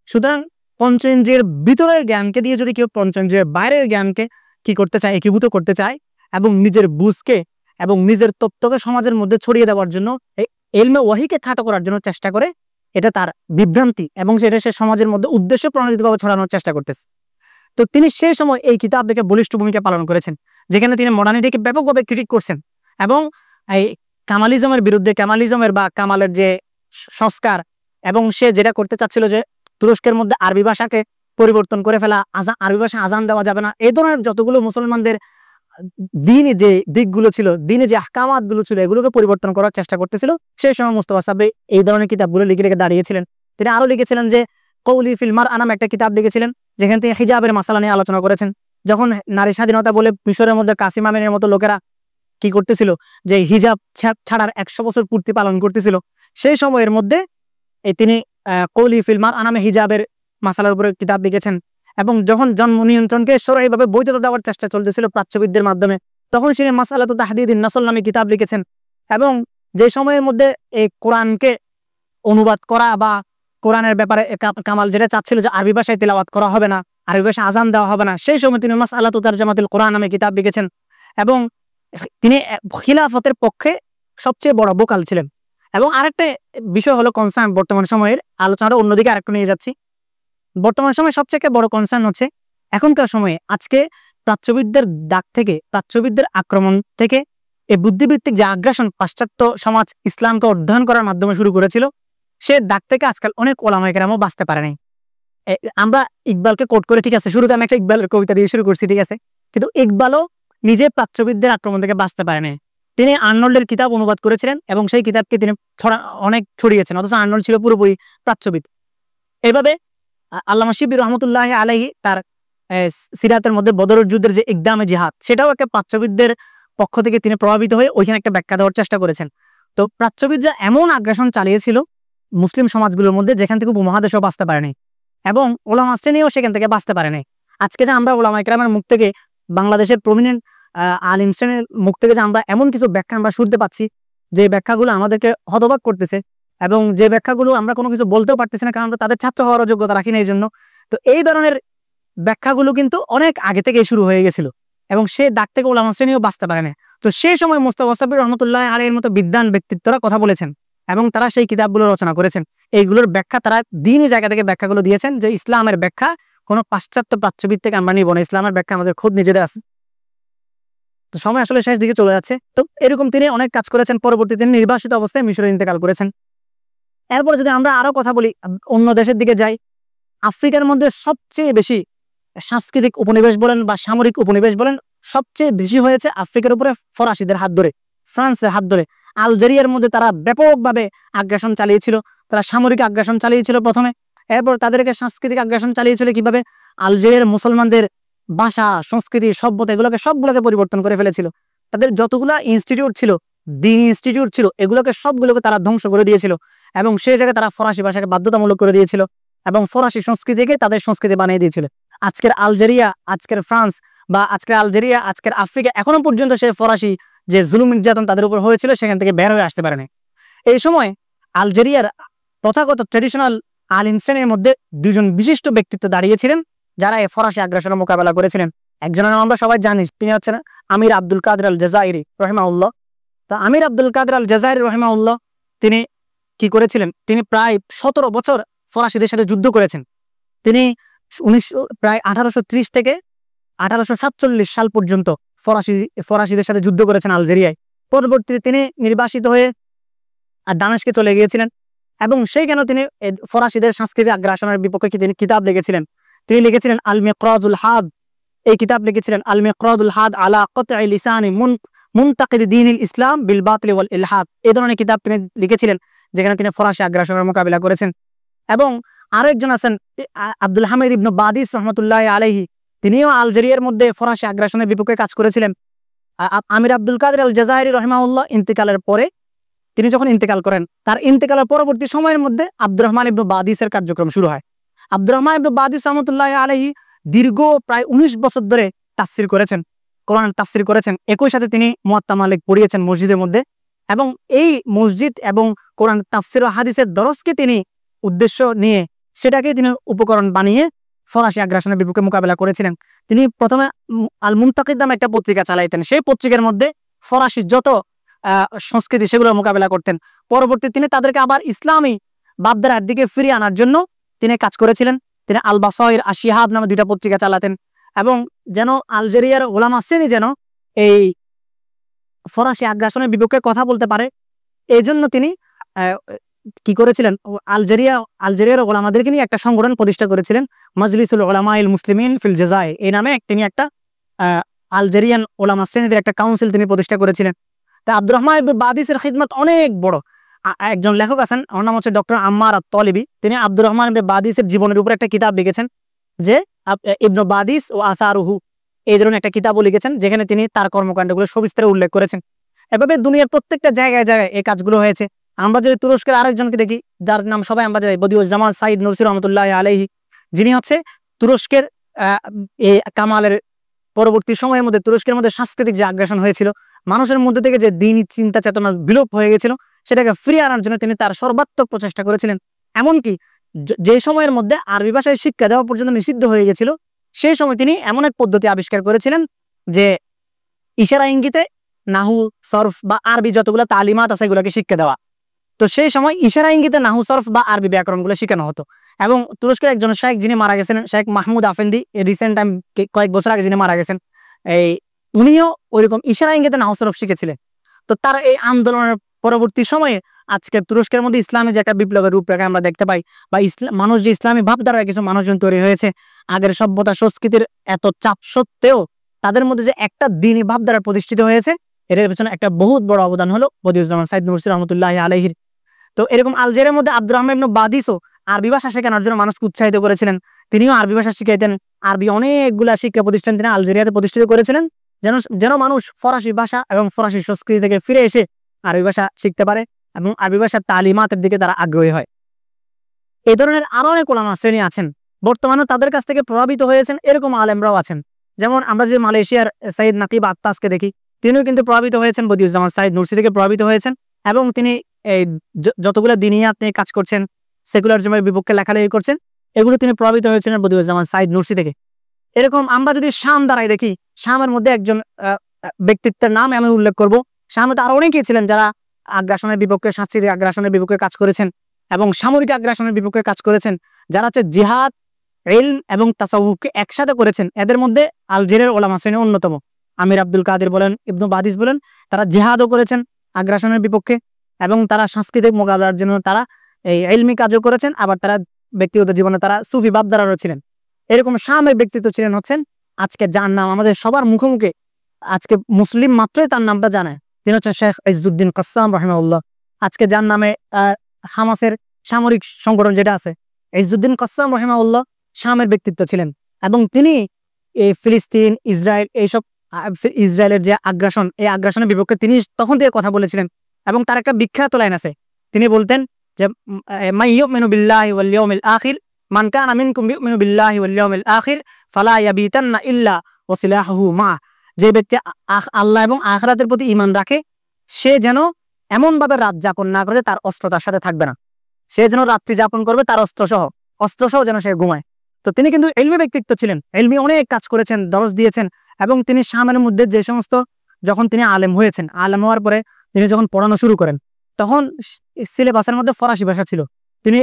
সুতরাং পঞ্চেন্দ্রিয়ের ভিতরের জ্ঞানকে দিয়ে যদি কেউ পঞ্চেন্দ্রিয়ের বাইরের জ্ঞানকে কি করতে চায়, একীভূত করতে চায় এবং নিজের বুঝকে এবং নিজের তত্ত্বকে সমাজের মধ্যে ছড়িয়ে দেওয়ার জন্য এই ইলমে ওহীকে খাটো করার জন্য চেষ্টা করে, এটা তার বিভ্রান্তি এবং সেটা সে সমাজের মধ্যে উদ্দেশ্য প্রণোদিতভাবে ছড়ানোর চেষ্টা করতেছে। তো তিনি সেই সময় এই কিতাব লিখে বলিষ্ঠ ভূমিকা পালন করেছেন, যেখানে তিনি মডার্নিটিকে ব্যাপকভাবে ক্রিটিক করছেন এবং এই কামালিজমের বিরুদ্ধে, কামালিজমের বা কামালের যে সংস্কার, এবং সে যেটা করতে চাচ্ছিল যে তুরস্কের মধ্যে আরবি ভাষাকে পরিবর্তন করে ফেলা, আরবি ভাষায় আজান দেওয়া যাবে না, এই ধরনের যতগুলো মুসলমানদের দিনে যে দিকগুলো ছিল, দিনে যে আহকামাত গুলো ছিল, এগুলোকে পরিবর্তন করার চেষ্টা করতেছিল। সেই সময় মুস্তাফা সাবরি এই ধরনের কিতাবগুলো লিখে রেখে দাঁড়িয়েছিলেন। তিনি আরো লিখেছিলেন যে কৌলি ফিল মারআ নামে একটা কিতাব লিখেছিলেন, যেখানে তিনি হিজাবের মাসালা নিয়ে আলোচনা করেছেন। যখন নারী স্বাধীনতা বলে মিশরের মধ্যে কাসিম আমিনের মতো লোকেরা কি করতেছিল, যে হিজাব ছাড়ার 100 বছর পূর্তি পালন করতেছিল, সেই সময়ের মধ্যে এই তিনি কৌলি ফিল মারআ নামে হিজাবের মাসালার উপরে কিতাব লিখেছেন। এবং যখন জন্ম নিয়ন্ত্রণকে সরাসরিভাবে বৈধতা দেওয়ার চেষ্টা চলতেছিল প্রাচ্যবিদদের মাধ্যমে, তখন তিনি মাসালাতু তাহদিদিন নাসল নামে কিতাব লিখেছেন। এবং যে সময়ের মধ্যে এই কোরআনকে অনুবাদ করা বা কোরআনের ব্যাপারে কামাল যেটা চাচ্ছিল যে আরবি ভাষায় তিলাওয়াত করা হবে না, আরবি ভাষায় আজান দেওয়া হবে না, সেই সময় তিনি মাসআলাতু তারজামাতুল কোরআন নামে কিতাব লিখেছেন। এবং তিনি খিলাফতের পক্ষে সবচেয়ে বড় ভোকাল ছিলেন। এবং আরেকটা বিষয় হলো কনসার্ন, বর্তমান সময়ের আলোচনাটা অন্যদিকে আরেকটু নিয়ে যাচ্ছি। বর্তমান সময়ে সবচেয়ে বড় কনসার্ন হচ্ছে এখনকার সময়ে আজকে প্রাচ্যবিদদের দাগ থেকে, প্রাচ্যবিদদের আক্রমণ থেকে এই বুদ্ধিবৃত্তিক যে আগ্রাসন পাশ্চাত্য সমাজ ইসলামকে অধ্যয়ন করার মাধ্যমে শুরু করেছিল, সে দাগ থেকে আজকাল অনেক ওলামায়ে কেরামও বাঁচতে পারে নাই। আমরা ইকবালকে কোট করে, ঠিক আছে, শুরুতে আমি একটা ইকবালের কবিতা দিয়ে শুরু করছি, ঠিক আছে, কিন্তু ইকবালও নিজে প্রাচ্যবিদদের আক্রমণ থেকে বাঁচতে পারে নাই। তিনি আর্নল্ডের কিতাব অনুবাদ করেছিলেন এবং সেই কিতাবকে তিনি অনেক ছড়িয়েছেন, অথচ আর্নল্ড ছিল পুরোপুরি প্রাচ্যবিদ। এইভাবে আল্লামা শিবলি রহমতুল্লাহ আলাইহি তার সিরাতের মধ্যে বদরের যুদ্ধের যে ইকদামে জিহাদ, সেটাও একটা প্রাচ্যবিদদের পক্ষ থেকে তিনি প্রভাবিত হয়ে ওইখানে একটা ব্যাখ্যা দেওয়ার চেষ্টা করেছেন। তো প্রাচ্যবিদরা এমন আগ্রাসন চালিয়েছিল মুসলিম সমাজগুলোর মধ্যে, যেখান থেকে উপমহাদেশও বাঁচতে পারেনি এবং ওলামা শ্রেণীও সেখান থেকে বাঁচতে পারেনি। আজকে যে আমরা ওলামা ইকরামের মুখ থেকে, বাংলাদেশের প্রমিনেন্ট আলিম শ্রেণীর মুখ থেকে যে আমরা এমন কিছু ব্যাখ্যা আমরা শুনতে পাচ্ছি, যে ব্যাখ্যাগুলো আমাদেরকে হতবাক করতেছে এবং যে ব্যাখ্যাগুলো আমরা কোনো কিছু বলতেও পারতেছি না, কারণ আমরা তাদের ছাত্র হওয়ার যোগ্যতা রাখি না এই জন্য। তো এই ধরনের ব্যাখ্যাগুলো কিন্তু অনেক আগে থেকে শুরু হয়ে গেছিল এবং সে দাগ থেকে ওলামা শ্রেণীও বাঁচতে পারে না। তো সেই সময় মুস্তাফা সাবরি রহমতুল্লাহ আলাইহির মতো বিদ্বান ব্যক্তিত্বরা কথা বলেছেন এবং তারা সেই কিতাবগুলো রচনা করেছেন। এইগুলোর ব্যাখ্যা তারা দিনই জায়গা থেকে ব্যাখ্যাগুলো দিয়েছেন, যে ইসলামের ব্যাখ্যা কোনো পাশ্চাত্য প্রাচ্যবিদ থেকে আমরা নিব না, ইসলামের ব্যাখ্যা আমাদের খোদ নিজেদের আছে। তো সময় আসলে শেষ দিকে চলে যাচ্ছে। তো এরকম তিনি অনেক কাজ করেছেন। পরবর্তীতে তিনি নির্বাসিত অবস্থায় মিশরে ইন্তেকাল করেছেন। এরপরে যদি আমরা আরো কথা বলি, অন্য দেশের দিকে যাই, আফ্রিকার মধ্যে সবচেয়ে বেশি সাংস্কৃতিক উপনিবেশ বলেন বা সামরিক উপনিবেশ বলেন, সবচেয়ে বেশি হয়েছে আফ্রিকার উপরে ফরাসিদের হাত ধরে, ফ্রান্সের হাত ধরে। আলজেরিয়ার মধ্যে তারা ব্যাপকভাবে আগ্রাসন চালিয়েছিল, তারা সামরিক আগ্রাসন চালিয়েছিল প্রথমে, এরপর তাদেরকে সাংস্কৃতিক আগ্রাসন চালিয়েছিল কিভাবে, আলজেরিয়ার মুসলমানদের ভাষা, সংস্কৃতি, সভ্যতা সবগুলোকে পরিবর্তন করে ফেলেছিল। তাদের যতগুলা ইনস্টিটিউট ছিল, দিন ইনস্টিটিউট ছিল, সবগুলোকে তারা ধ্বংস করে দিয়েছিল এবং সেই জায়গায় তারা ফরাসি ভাষাকে বাধ্যতামূলক করে দিয়েছিল এবং ফরাসি সংস্কৃতিকে তাদের সংস্কৃতি বানিয়ে দিয়েছিল। আজকের আলজেরিয়া, আজকের ফ্রান্স বা আজকের আলজেরিয়া, আজকের আফ্রিকা এখনো পর্যন্ত সে ফরাসি যে জুলুম নির্যাতন তাদের উপর হয়েছিল সেখান থেকে বের হয়ে আসতে পারেনি। এই সময় আলজেরিয়ার প্রথাগত ট্রেডিশনাল আলিম শ্রেণীর মধ্যে দুজন বিশিষ্ট ব্যক্তিত্ব দাঁড়িয়েছিলেন, যারা এই ফরাসি আগ্রাসনের মোকাবেলা করেছিলেন। একজনের নাম আমরা সবাই জানি, তিনি হচ্ছেন আমির আব্দুল কাদের আল জাজাইরি রাহিমাহুল্লাহ। তা আমির আব্দুল কাদের আল জাজাইরি রাহিমাহুল্লাহ তিনি কি করেছিলেন, তিনি প্রায় 17 বছর ফরাসিদের সাথে যুদ্ধ করেছেন। তিনি প্রায় 1830 থেকে 1847 সাল পর্যন্ত ফরাসিদের সাথে যুদ্ধ করেছেন আলজেরিয়ায়। পরবর্তীতে তিনি নির্বাসিত হয়ে দামেস্কে চলে গিয়েছিলেন এবং সেইখানেও তিনি ফরাসিদের সাংস্কৃতিক আগ্রাসনের বিপক্ষে তিনি কিতাব লিখেছিলেন। তিনি লিখেছিলেন আল মিকরাদুল হাদ, এই কিতাব লিখেছিলেন আল মিকরাদুল হাদ আলা কতঈ লিসানি মুনতাকিদ দ্বীনিল ইসলাম বিল বাতিল ওয়াল ইলহাদ। এই ধরনের কিতাব তিনি লিখেছিলেন, যেখানে তিনি ফরাসি আগ্রাসনের মোকাবিলা করেছেন। এবং আরো একজন আছেন আব্দুল হামিদ ইবনে বাদিস রহমতুল্লাহ আলাইহি, তিনিও আলজেরিয়ার মধ্যে ফরাসি আগ্রাসনের বিপক্ষে কাজ করেছিলেন। আমির আব্দুল কাদের আল জাজাইরি রাহিমাহুল্লাহ ইন্তেকালের পরে, তিনি যখন ইন্তেকাল করেন, তার ইন্তেকালের পরবর্তী সময়ের মধ্যে আব্দুর রহমান ইবনে বাদিসের কার্যক্রম শুরু হয়। আব্দুর রহমান ইবনে বাদিস রহমতুল্লাহ আলাইহি দীর্ঘ প্রায় 19 বছর ধরে তাফসির করেছেন, কোরআন তাফসির করেছেন। একই সাথে তিনি মুয়াত্তা মালিক পড়িয়েছেন মসজিদের মধ্যে এবং এই মসজিদ এবং কোরআন তাফসির ও হাদিসের দরসকে তিনি উদ্দেশ্য নিয়ে সেটাকে তিনি উপকরণ বানিয়ে ফরাসি আগ্রাসনের বিপক্ষে মোকাবেলা করেছিলেন। তিনি প্রথমে আল মুনতাকিদ নামে একটা পত্রিকা চালাইতেন, সেই পত্রিকার মধ্যে ফরাসি যত সংস্কৃতি সেগুলোর মোকাবেলা করতেন। পরবর্তী তিনি তাদেরকে আবার ইসলামী বাপদারার দিকে ফিরিয়ে আনার জন্য তিনি কাজ করেছিলেন। তিনি আল বাসাইর আশিহাব নামে 2টা পত্রিকা চালাতেন, এবং যেন আলজেরিয়ার ওলামা শ্রেণী যেন এই ফরাসি আগ্রাসনের বিপক্ষে কথা বলতে পারে, এই জন্য তিনি কি করেছিলেন, আলজেরিয়ার ওলামাদেরকে নিয়ে একটা সংগঠন প্রতিষ্ঠা করেছিলেন, মজলিসুল উলামাইল মুসলিমিন ফিল জাযায়ের, এই নামে তিনি একটা আলজেরিয়ান ওলামা শ্রেণীদের একটা কাউন্সিল তিনি প্রতিষ্ঠা করেছিলেন। তা আব্দুর রহমান ইবনে বাদিসের খিদমত অনেক বড়। একজন লেখক আছেন, ওর নাম হচ্ছে ডক্টর আম্মার আত-তালিবি। তিনি আব্দুর রহমান ইবনে বাদিসের জীবনের উপর একটা কিতাব লিখেছেন, যে ইবনে বাদিস ও আসারুহু, এই ধরনের একটা কিতাবও লিখেছেন, যেখানে তিনি তার কর্মকাণ্ডগুলো সবিস্তারে উল্লেখ করেছেন। এভাবে দুনিয়ার প্রত্যেকটা জায়গায় জায়গায় এই কাজগুলো হয়েছে। আমরা যদি তুরস্কের আরেকজনকে দেখি, যার নাম সবাই আমরা জানি, বদিউজ্জামান সাইদ নুরসি রহমতুল্লাহ আলাইহি, যিনি হচ্ছে তুরস্কের এই কামালের পরবর্তী সময়ের মধ্যে তুরস্কের মধ্যে সাংস্কৃতিক যে আগ্রাসন হয়েছিল, মানুষের মধ্যে থেকে যে দ্বীনি চিন্তা চেতনা বিলোপ হয়ে গেছিল, সেটাকে ফিরিয়ে আনার জন্য তিনি তার সর্বাত্মক প্রচেষ্টা করেছিলেন। এমনকি যে সময়ের মধ্যে আরবি ভাষায় শিক্ষা দেওয়া পর্যন্ত নিষিদ্ধ হয়ে গেছিল, সেই সময় তিনি এমন এক পদ্ধতি আবিষ্কার করেছিলেন যে ইশারা ইঙ্গিতে নাহু সরফ বা আরবি যতগুলো তালিমাত আছে এগুলোকে শিক্ষা দেওয়া। তো সেই সময় ইশারা ইঙ্গিতে নাহু সরফ বা আরবি ব্যাকরণগুলো শেখানো হতো। এবং তুরস্কের একজন শেখ যিনি মারা গেছেন, শেখ মাহমুদ আফেন্দি, রিসেন্ট টাইম কয়েক বছর আগে যিনি মারা গেছেন, উনিও ওইরকম ইশারা ইঙ্গিতে নাহু সরফ শিখেছিলেন। তো তার এই আন্দোলনের পরবর্তী সময়ে আজকে তুরস্কের মধ্যে ইসলামের যে একটা বিপ্লবের রূপরেখা আমরা দেখতে পাই, বা মানুষ যে ইসলামী ভাবধারায় কিছু মানুষজন তৈরি হয়েছে, আগের সভ্যতা সংস্কৃতির এত চাপ সত্ত্বেও তাদের মধ্যে যে একটা দ্বীনি ভাবধারা প্রতিষ্ঠিত হয়েছে, এর পেছনে একটা বহুত বড় অবদান হলো বদিউজ্জামান সাইদ নুরসি রহমতুল্লাহ আলাইহির। তো এরকম আলজেরিয়ার মধ্যে আব্দুর রহমান ইবনে বাদিসও আরবি ভাষা শেখানোর জন্য মানুষকে উৎসাহিত করেছিলেন। তিনিও আরবি ভাষা শিখাইতেন। আরবি অনেকগুলা শিক্ষা প্রতিষ্ঠান তিনি আলজেরিয়াতে প্রতিষ্ঠিত করেছিলেন, যেন মানুষ ফরাসি ভাষা এবং ফরাসি সংস্কৃতি থেকে ফিরে এসে আরবি ভাষা শিখতে পারে এবং আরবি ভাষার তালিমাতের দিকে তারা আগ্রহী হয়। এই ধরনের আরো অনেক ওলামা শ্রেণী আছেন, বর্তমানে তাদের কাছ থেকে প্রভাবিত হয়েছেন এরকম আলেমরাও আছেন। যেমন আমরা যদি মালয়েশিয়ার সৈয়দ নাকিব আত্তাসকে দেখি, তিনিও কিন্তু প্রভাবিত হয়েছেন বদিউজ্জামান সাইদ নুরসি থেকে প্রভাবিত হয়েছেন, এবং তিনি এই যতগুলো দিনিয়াত নিয়ে কাজ করছেন, সেকুলারিজমের বিপক্ষে লেখালেখি করছেন, এগুলো তিনি প্রভাবিত হয়েছিলেন বদিউজ্জামান সাইদ নুরসি থেকে। এরকম আমরা যদি শাম দ্বারাই দেখি, শামের মধ্যে একজন ব্যক্তিত্বের নাম আমি উল্লেখ করব। শামে তো আরো অনেকেই ছিলেন যারা আগ্রাসনের বিপক্ষে, সাংস্কৃতিক আগ্রাসনের বিপক্ষে কাজ করেছেন এবং সামরিক আগ্রাসনের বিপক্ষে কাজ করেছেন, যারা হচ্ছে জিহাদ, ইলম এবং তাসাউফকে একসাথে করেছেন। এদের মধ্যে আলজেরিয়ার ওলামা শ্রেণী অন্যতম। আমির আব্দুল কাদের বলেন, ইবনে বাদিস বলেন, তারা জিহাদও করেছেন আগ্রাসনের বিপক্ষে, এবং তারা সাংস্কৃতিক মোকাবিলার জন্য তারা এই ইলমি কাজও করেছেন। আবার তারা ব্যক্তিগত জীবনে তারা সুফি ভাবধারারও ছিলেন। এরকম শামের ব্যক্তিত্ব ছিলেন হচ্ছেন আজকে যার নাম আমাদের সবার মুখে মুখে, আজকে মুসলিম মাত্রই তার নামটা জানে, তিনি হচ্ছেন শেখ ইজ্জুদ্দিন কাসসাম রাহিমাহুল্লাহ। আজকে যার নামে হামাসের সামরিক সংগঠন যেটা আছে, ইজ্জুদ্দিন কাসসাম রাহিমাহুল্লাহ শামের ব্যক্তিত্ব ছিলেন। এবং তিনি এই ফিলিস্তিন, ইসরায়েল, এইসব ইসরায়েলের যে আগ্রাসন, এই আগ্রাসনের বিপক্ষে তিনি তখন থেকে কথা বলেছিলেন। এবং তার একটা বিখ্যাত লাইন আছে, তিনি বলতেন যে মান ইউমিনু বিল্লাহি ওয়াল ইয়াউমিল আখির মান কানা মিনকুম ইউমিনু বিল্লাহি ওয়াল ইয়াউমিল আখির ফালা ইয়াবিতান্না ইল্লা ওয়া সিলাহুহু মা। যে ব্যক্তি আল্লাহ এবং আখিরাতের প্রতি ঈমান রাখে, সে যেন এমন ভাবে রাত যাপন না করে তার অস্ত্র তার সাথে থাকবে না। সে যেন রাত্রি যাপন করবে তার অস্ত্রসহ যেন সে ঘুমায়। তো তিনি কিন্তু ইলমি ব্যক্তিত্ব ছিলেন, ইলমি অনেক কাজ করেছেন, দরস দিয়েছেন। এবং তিনি শামের মধ্যে যে সমস্ত, যখন তিনি আলেম হয়েছেন, আলেম হওয়ার পরে তিনি যখন পড়ানো শুরু করেন, তখন সিলেবাসের মধ্যে ফরাসি ভাষা ছিল। তিনি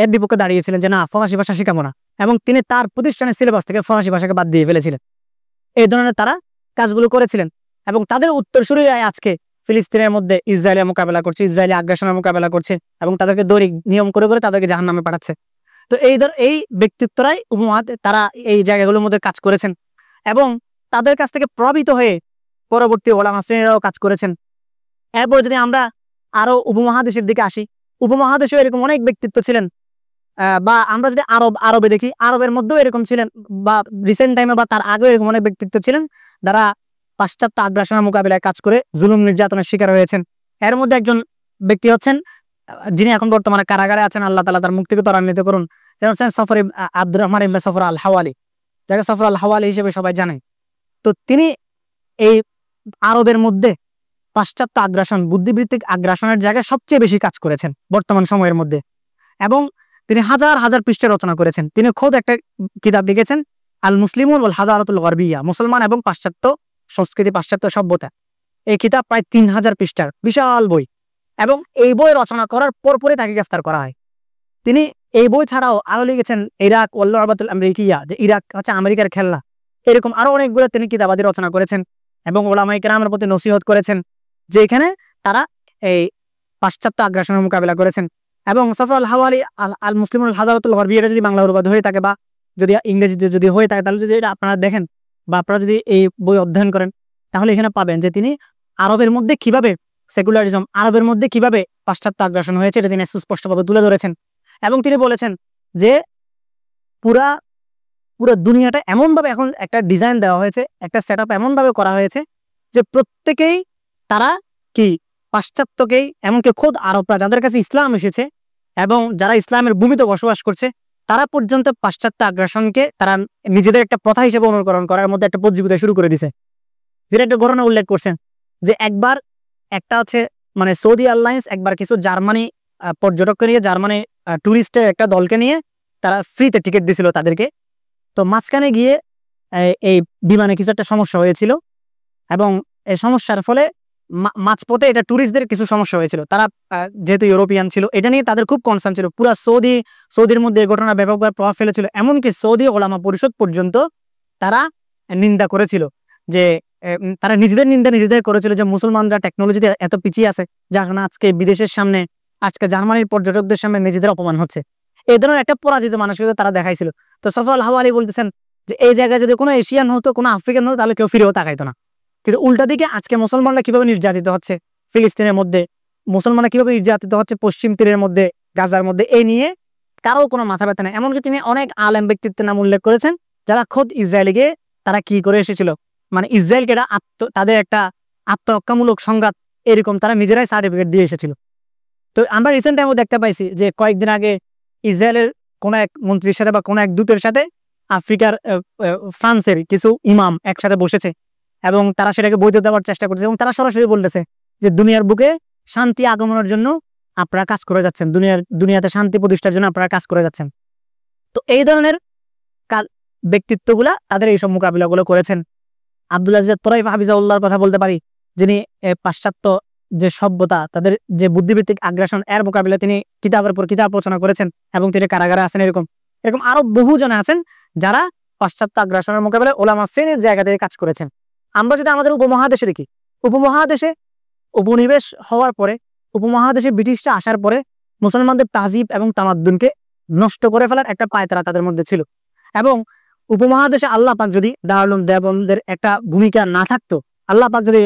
এর বিপক্ষে দাঁড়িয়েছিলেন যে না, ফরাসি ভাষা শিখাবো না, এবং তিনি তার প্রতিষ্ঠানের সিলেবাস থেকে ফরাসি ভাষাকে বাদ দিয়ে ফেলেছিলেন। এই ধরনের তারা কাজগুলো করেছিলেন। এবং তাদের উত্তরসূরিরা আজকে ফিলিস্তিনের মধ্যে ইসরায়েলের মোকাবেলা করছে, ইসরায়েলি আগ্রাসনের মোকাবেলা করছে, এবং তাদেরকে দৈনিক নিয়ম করে করে তাদেরকে জাহান্নামে পাঠাচ্ছে। তো এই ব্যক্তিত্বরাই উপমহাদেশে তারা এই জায়গাগুলোর মধ্যে কাজ করেছেন, এবং তাদের কাছ থেকে প্রভাবিত হয়ে পরবর্তী ওলামা শ্রেণীরাও কাজ করেছেন। এরপর যদি আমরা আরো উপমহাদেশের দিকে আসি, উপমহাদেশেও এরকম অনেক ব্যক্তিত্ব ছিলেন। বা আমরা যদি আরবে দেখি, আরবের মধ্যেও এরকম ছিলেন, বা রিসেন্ট টাইমে বা তার আগেও এরকম অনেক ব্যক্তিত্ব ছিলেন যারা পাশ্চাত্য আগ্রাসনের মোকাবিলায় কাজ করে জুলুম নির্যাতনের শিকার হয়েছেন। এর মধ্যে একজন ব্যক্তি হচ্ছেন যিনি এখন বর্তমানে কারাগারে আছেন, আল্লাহ তাআলা তার মুক্তিকে ত্বরান্বিত করুন, তিনি হচ্ছেন সফর আব্দুর রহমান ইবনে সফর আল হাওয়ালি, যাকে সফর আল হাওয়ালি হিসেবে সবাই জানে। তো তিনি এই আরবের মধ্যে পাশ্চাত্য আগ্রাসন, বুদ্ধিবৃত্তিক আগ্রাসনের জায়গায় সবচেয়ে বেশি কাজ করেছেন বর্তমান সময়ের মধ্যে, এবং তিনি হাজার হাজার পৃষ্ঠা রচনা করেছেন। তিনি খোদ একটা কিতাব লিখেছেন, আল মুসলিমুন ওয়াল হাদারাতুল গরবিয়া, মুসলমান এবং পাশ্চাত্য সংস্কৃতি, পাশ্চাত্য সভ্যতা। এই কিতাব প্রায় 3000 পৃষ্ঠার বিশাল বই, এবং এই বই রচনা করার পরপরই তাকে গ্রেফতার করা হয়। তিনি এই বই ছাড়াও আরো লিখেছেন ইরাক ওয়াল্লাবাতুল আমেরিকিয়া, যে ইরাক হচ্ছে আমেরিকার খেলনা। এরকম আরো অনেকগুলো তিনি কিতাবাদি রচনা করেছেন এবং ওলামায়ে কেরামের প্রতি নসিহত করেছেন, যে এখানে তারা এই পাশ্চাত্য আগ্রাসনের মোকাবিলা করেছেন। এবং সফর আল হাওয়ালি আল মুসলিমুল হাদারাতুল গরবি, এটা যদি বাংলা অনুবাদ হয়ে থাকে বা যদি ইংরেজিতে যদি হয়ে থাকে, তাহলে যদি এটা আপনারা দেখেন বা আপনারা যদি এই বই অধ্যয়ন করেন, তাহলে এখানে পাবেন যে তিনি আরবের মধ্যে কিভাবে সেকুলারিজম, আরবের মধ্যে কিভাবে পাশ্চাত্য আগ্রাসন হয়েছে, এটা তিনি সুস্পষ্টভাবে তুলে ধরেছেন। এবং তিনি বলেছেন যে পুরা পুরো দুনিয়াটা এমনভাবে এখন একটা ডিজাইন দেওয়া হয়েছে, একটা সেট আপ এমনভাবে করা হয়েছে যে প্রত্যেকেই তারা কি পাশ্চাত্যকেই, এমনকি খোদ আরবরা যাদের কাছে ইসলাম এসেছে এবং যারা ইসলামের ভূমিতে বসবাস করছে, তারা পর্যন্ত পাশ্চাত্য আগ্রাসনকে তারা নিজেদের একটা প্রথা হিসেবে অনুকরণ করার মধ্যে একটা প্রতিযোগিতা শুরু করে দিছে। যেটা একটা ঘটনা উল্লেখ করছেন যে একবার একটা হচ্ছে মানে সৌদি এয়ারলাইন্স একবার কিছু জার্মানি পর্যটককে নিয়ে, জার্মানি ট্যুরিস্টের একটা দলকে নিয়ে তারা ফ্রিতে টিকিট দিছিল তাদেরকে। তো মাঝখানে গিয়ে এই বিমানে কিছু একটা সমস্যা হয়েছিল এবং এই সমস্যার ফলে মাঝপথে এটা ট্যুরিস্টদের কিছু সমস্যা হয়েছিল। তারা যেহেতু ইউরোপিয়ান ছিল, এটা নিয়ে তাদের খুব কনসার্ন ছিল। পুরো সৌদির মধ্যে এই ঘটনা ব্যাপকভাবে প্রভাব ফেলেছিল, এমনকি সৌদি ওলামা পরিষদ পর্যন্ত তারা নিন্দা করেছিল, যে তারা নিজেদের নিন্দা নিজেদের করেছিল যে মুসলমানরা টেকনোলজিতে এত পিছিয়ে আছে, যখন আজকে বিদেশের সামনে, আজকে জার্মানির পর্যটকদের সামনে নিজেদের অপমান হচ্ছে। এই ধরনের একটা পরাজিত মানসিকতা তারা দেখাইছিল। তো সফর আল হাওয়ালি বলতেছেন যে এই জায়গায় যদি কোনো এশিয়ান হতো, কোনো আফ্রিকান হতো, তাহলে কেউ ফিরেও তাকাইতো না। কিন্তু উল্টা দিকে আজকে মুসলমানরা কিভাবে নির্যাতিত হচ্ছে ফিলিস্তিনের মধ্যে, মুসলমানরা কিভাবে নির্যাতিত হচ্ছে পশ্চিম তীরের মধ্যে, গাজার মধ্যে, এই নিয়ে কারো কোনো মাথা ব্যথা নেই। এমনকি তিনি অনেক আলেম ব্যক্তিত্বের নাম উল্লেখ করেছেন যারা খোদ ইসরায়েলকে তারা কি করে এসেছিল, মানে ইসরায়েলকে তাদের একটা আত্মরক্ষামূলক সংঘাত এরকম তারা নিজেরাই সার্টিফিকেট দিয়ে এসেছিল। তো আমরা রিসেন্ট টাইমও দেখতে পাইছি যে কয়েকদিন আগে ইসরায়েলের কোন এক মন্ত্রীর সাথে বা কোন এক দূতের সাথে আফ্রিকার ফ্রান্সের কিছু ইমাম একসাথে বসেছে এবং তারা সেটাকে বৈধ দেওয়ার চেষ্টা করছে এবং তারা সরাসরি বলতেছে যে দুনিয়ার বুকে শান্তি আগমনের জন্য আপনারা কাজ করে যাচ্ছেন, দুনিয়াতে শান্তি প্রতিষ্ঠার জন্য আপনারা কাজ করে যাচ্ছেন। তো এই ধরনের ব্যক্তিত্বগুলা তাদের এইসব মোকাবিলাগুলো করেছেন। আব্দুল আজিজ তোরাইফ হাফিজাউল্লাহর কথা বলতে পারি, যিনি পাশ্চাত্য যে সভ্যতা, তাদের যে বুদ্ধিভিত্তিক আগ্রাসন, এর মোকাবিলা তিনি কিতাবের পর কিতাব রচনা করেছেন এবং তিনি কারাগারে আছেন। এরকম আরো বহু জন আছেন যারা পাশ্চাত্য আগ্রাসনের মোকাবিলায় ওলামা শ্রেণীর জায়গা থেকে কাজ করেছেন। আমরা যদি আমাদের উপমহাদেশে দেখি, উপমহাদেশে উপনিবেশ হওয়ার পরে, উপমহাদেশে ব্রিটিশরা আসার পরে মুসলমানদের তাহজিব এবং তামাদ্দুনকে নষ্ট করে ফেলার একটা পায়তারা তাদের মধ্যে ছিল। এবং উপমহাদেশে আল্লাহ পাক যদি দারুল উলুম দেওবন্দের একটা ভূমিকা না থাকতো, আল্লাহ পাক যদি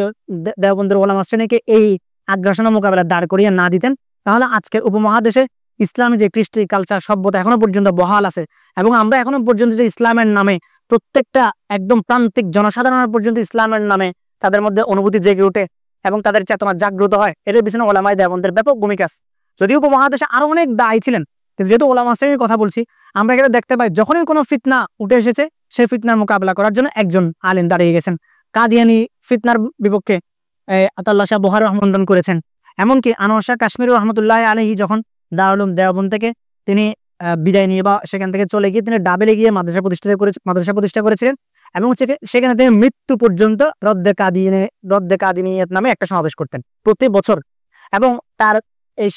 দেওবন্দের ওলামা শ্রেণীকে এই আগ্রাসনের মোকাবেলা দাঁড় করিয়ে না দিতেন, তাহলে আজকের উপমহাদেশে ইসলামী যে কৃষ্টি কালচার সভ্যতা এখনো পর্যন্ত বহাল আছে এবং আমরা এখনো পর্যন্ত যে ইসলামের নামে প্রত্যেকটা একদম প্রান্তিক জনসাধারণের পর্যন্ত ইসলামের নামে তাদের মধ্যে অনুভূতি জেগে ওঠে এবং তাদের চেতনা জাগ্রত হয়, এর পিছনে ওলামায়ে দেওবন্দের ব্যাপক ভূমিকা আছে। যদিও উপমহাদেশে আরো অনেক দায়ী ছিলেন, কিন্তু যেহেতু ওলামা শ্রেণীর কথা বলছি, আমরা এখানে দেখতে পাই যখনই কোনো ফিতনা উঠে এসেছে, সেই ফিতনার মোকাবেলা করার জন্য একজন আলেম দাঁড়িয়ে গেছেন। কাদিয়ানি ফিতনার বিপক্ষে আতাউল্লাহ শাহ বুখারী রহমতুল্লাহ করেছেন। এমনকি আনোয়ার শাহ কাশ্মীরি রহমতুল্লাহ আলাইহি যখন দারুল উলুম দেওবন্দ থেকে তিনি বিদায় নিয়ে বা সেখান থেকে চলে গিয়ে তিনি ডাবেলে গিয়ে মাদ্রাসা প্রতিষ্ঠা করেছিলেন এবং সেখানে তিনি মৃত্যু পর্যন্ত রদ্দে কাদিনিয়ত নামে একটা সমাবেশ করতেন প্রতি বছর। এবং তার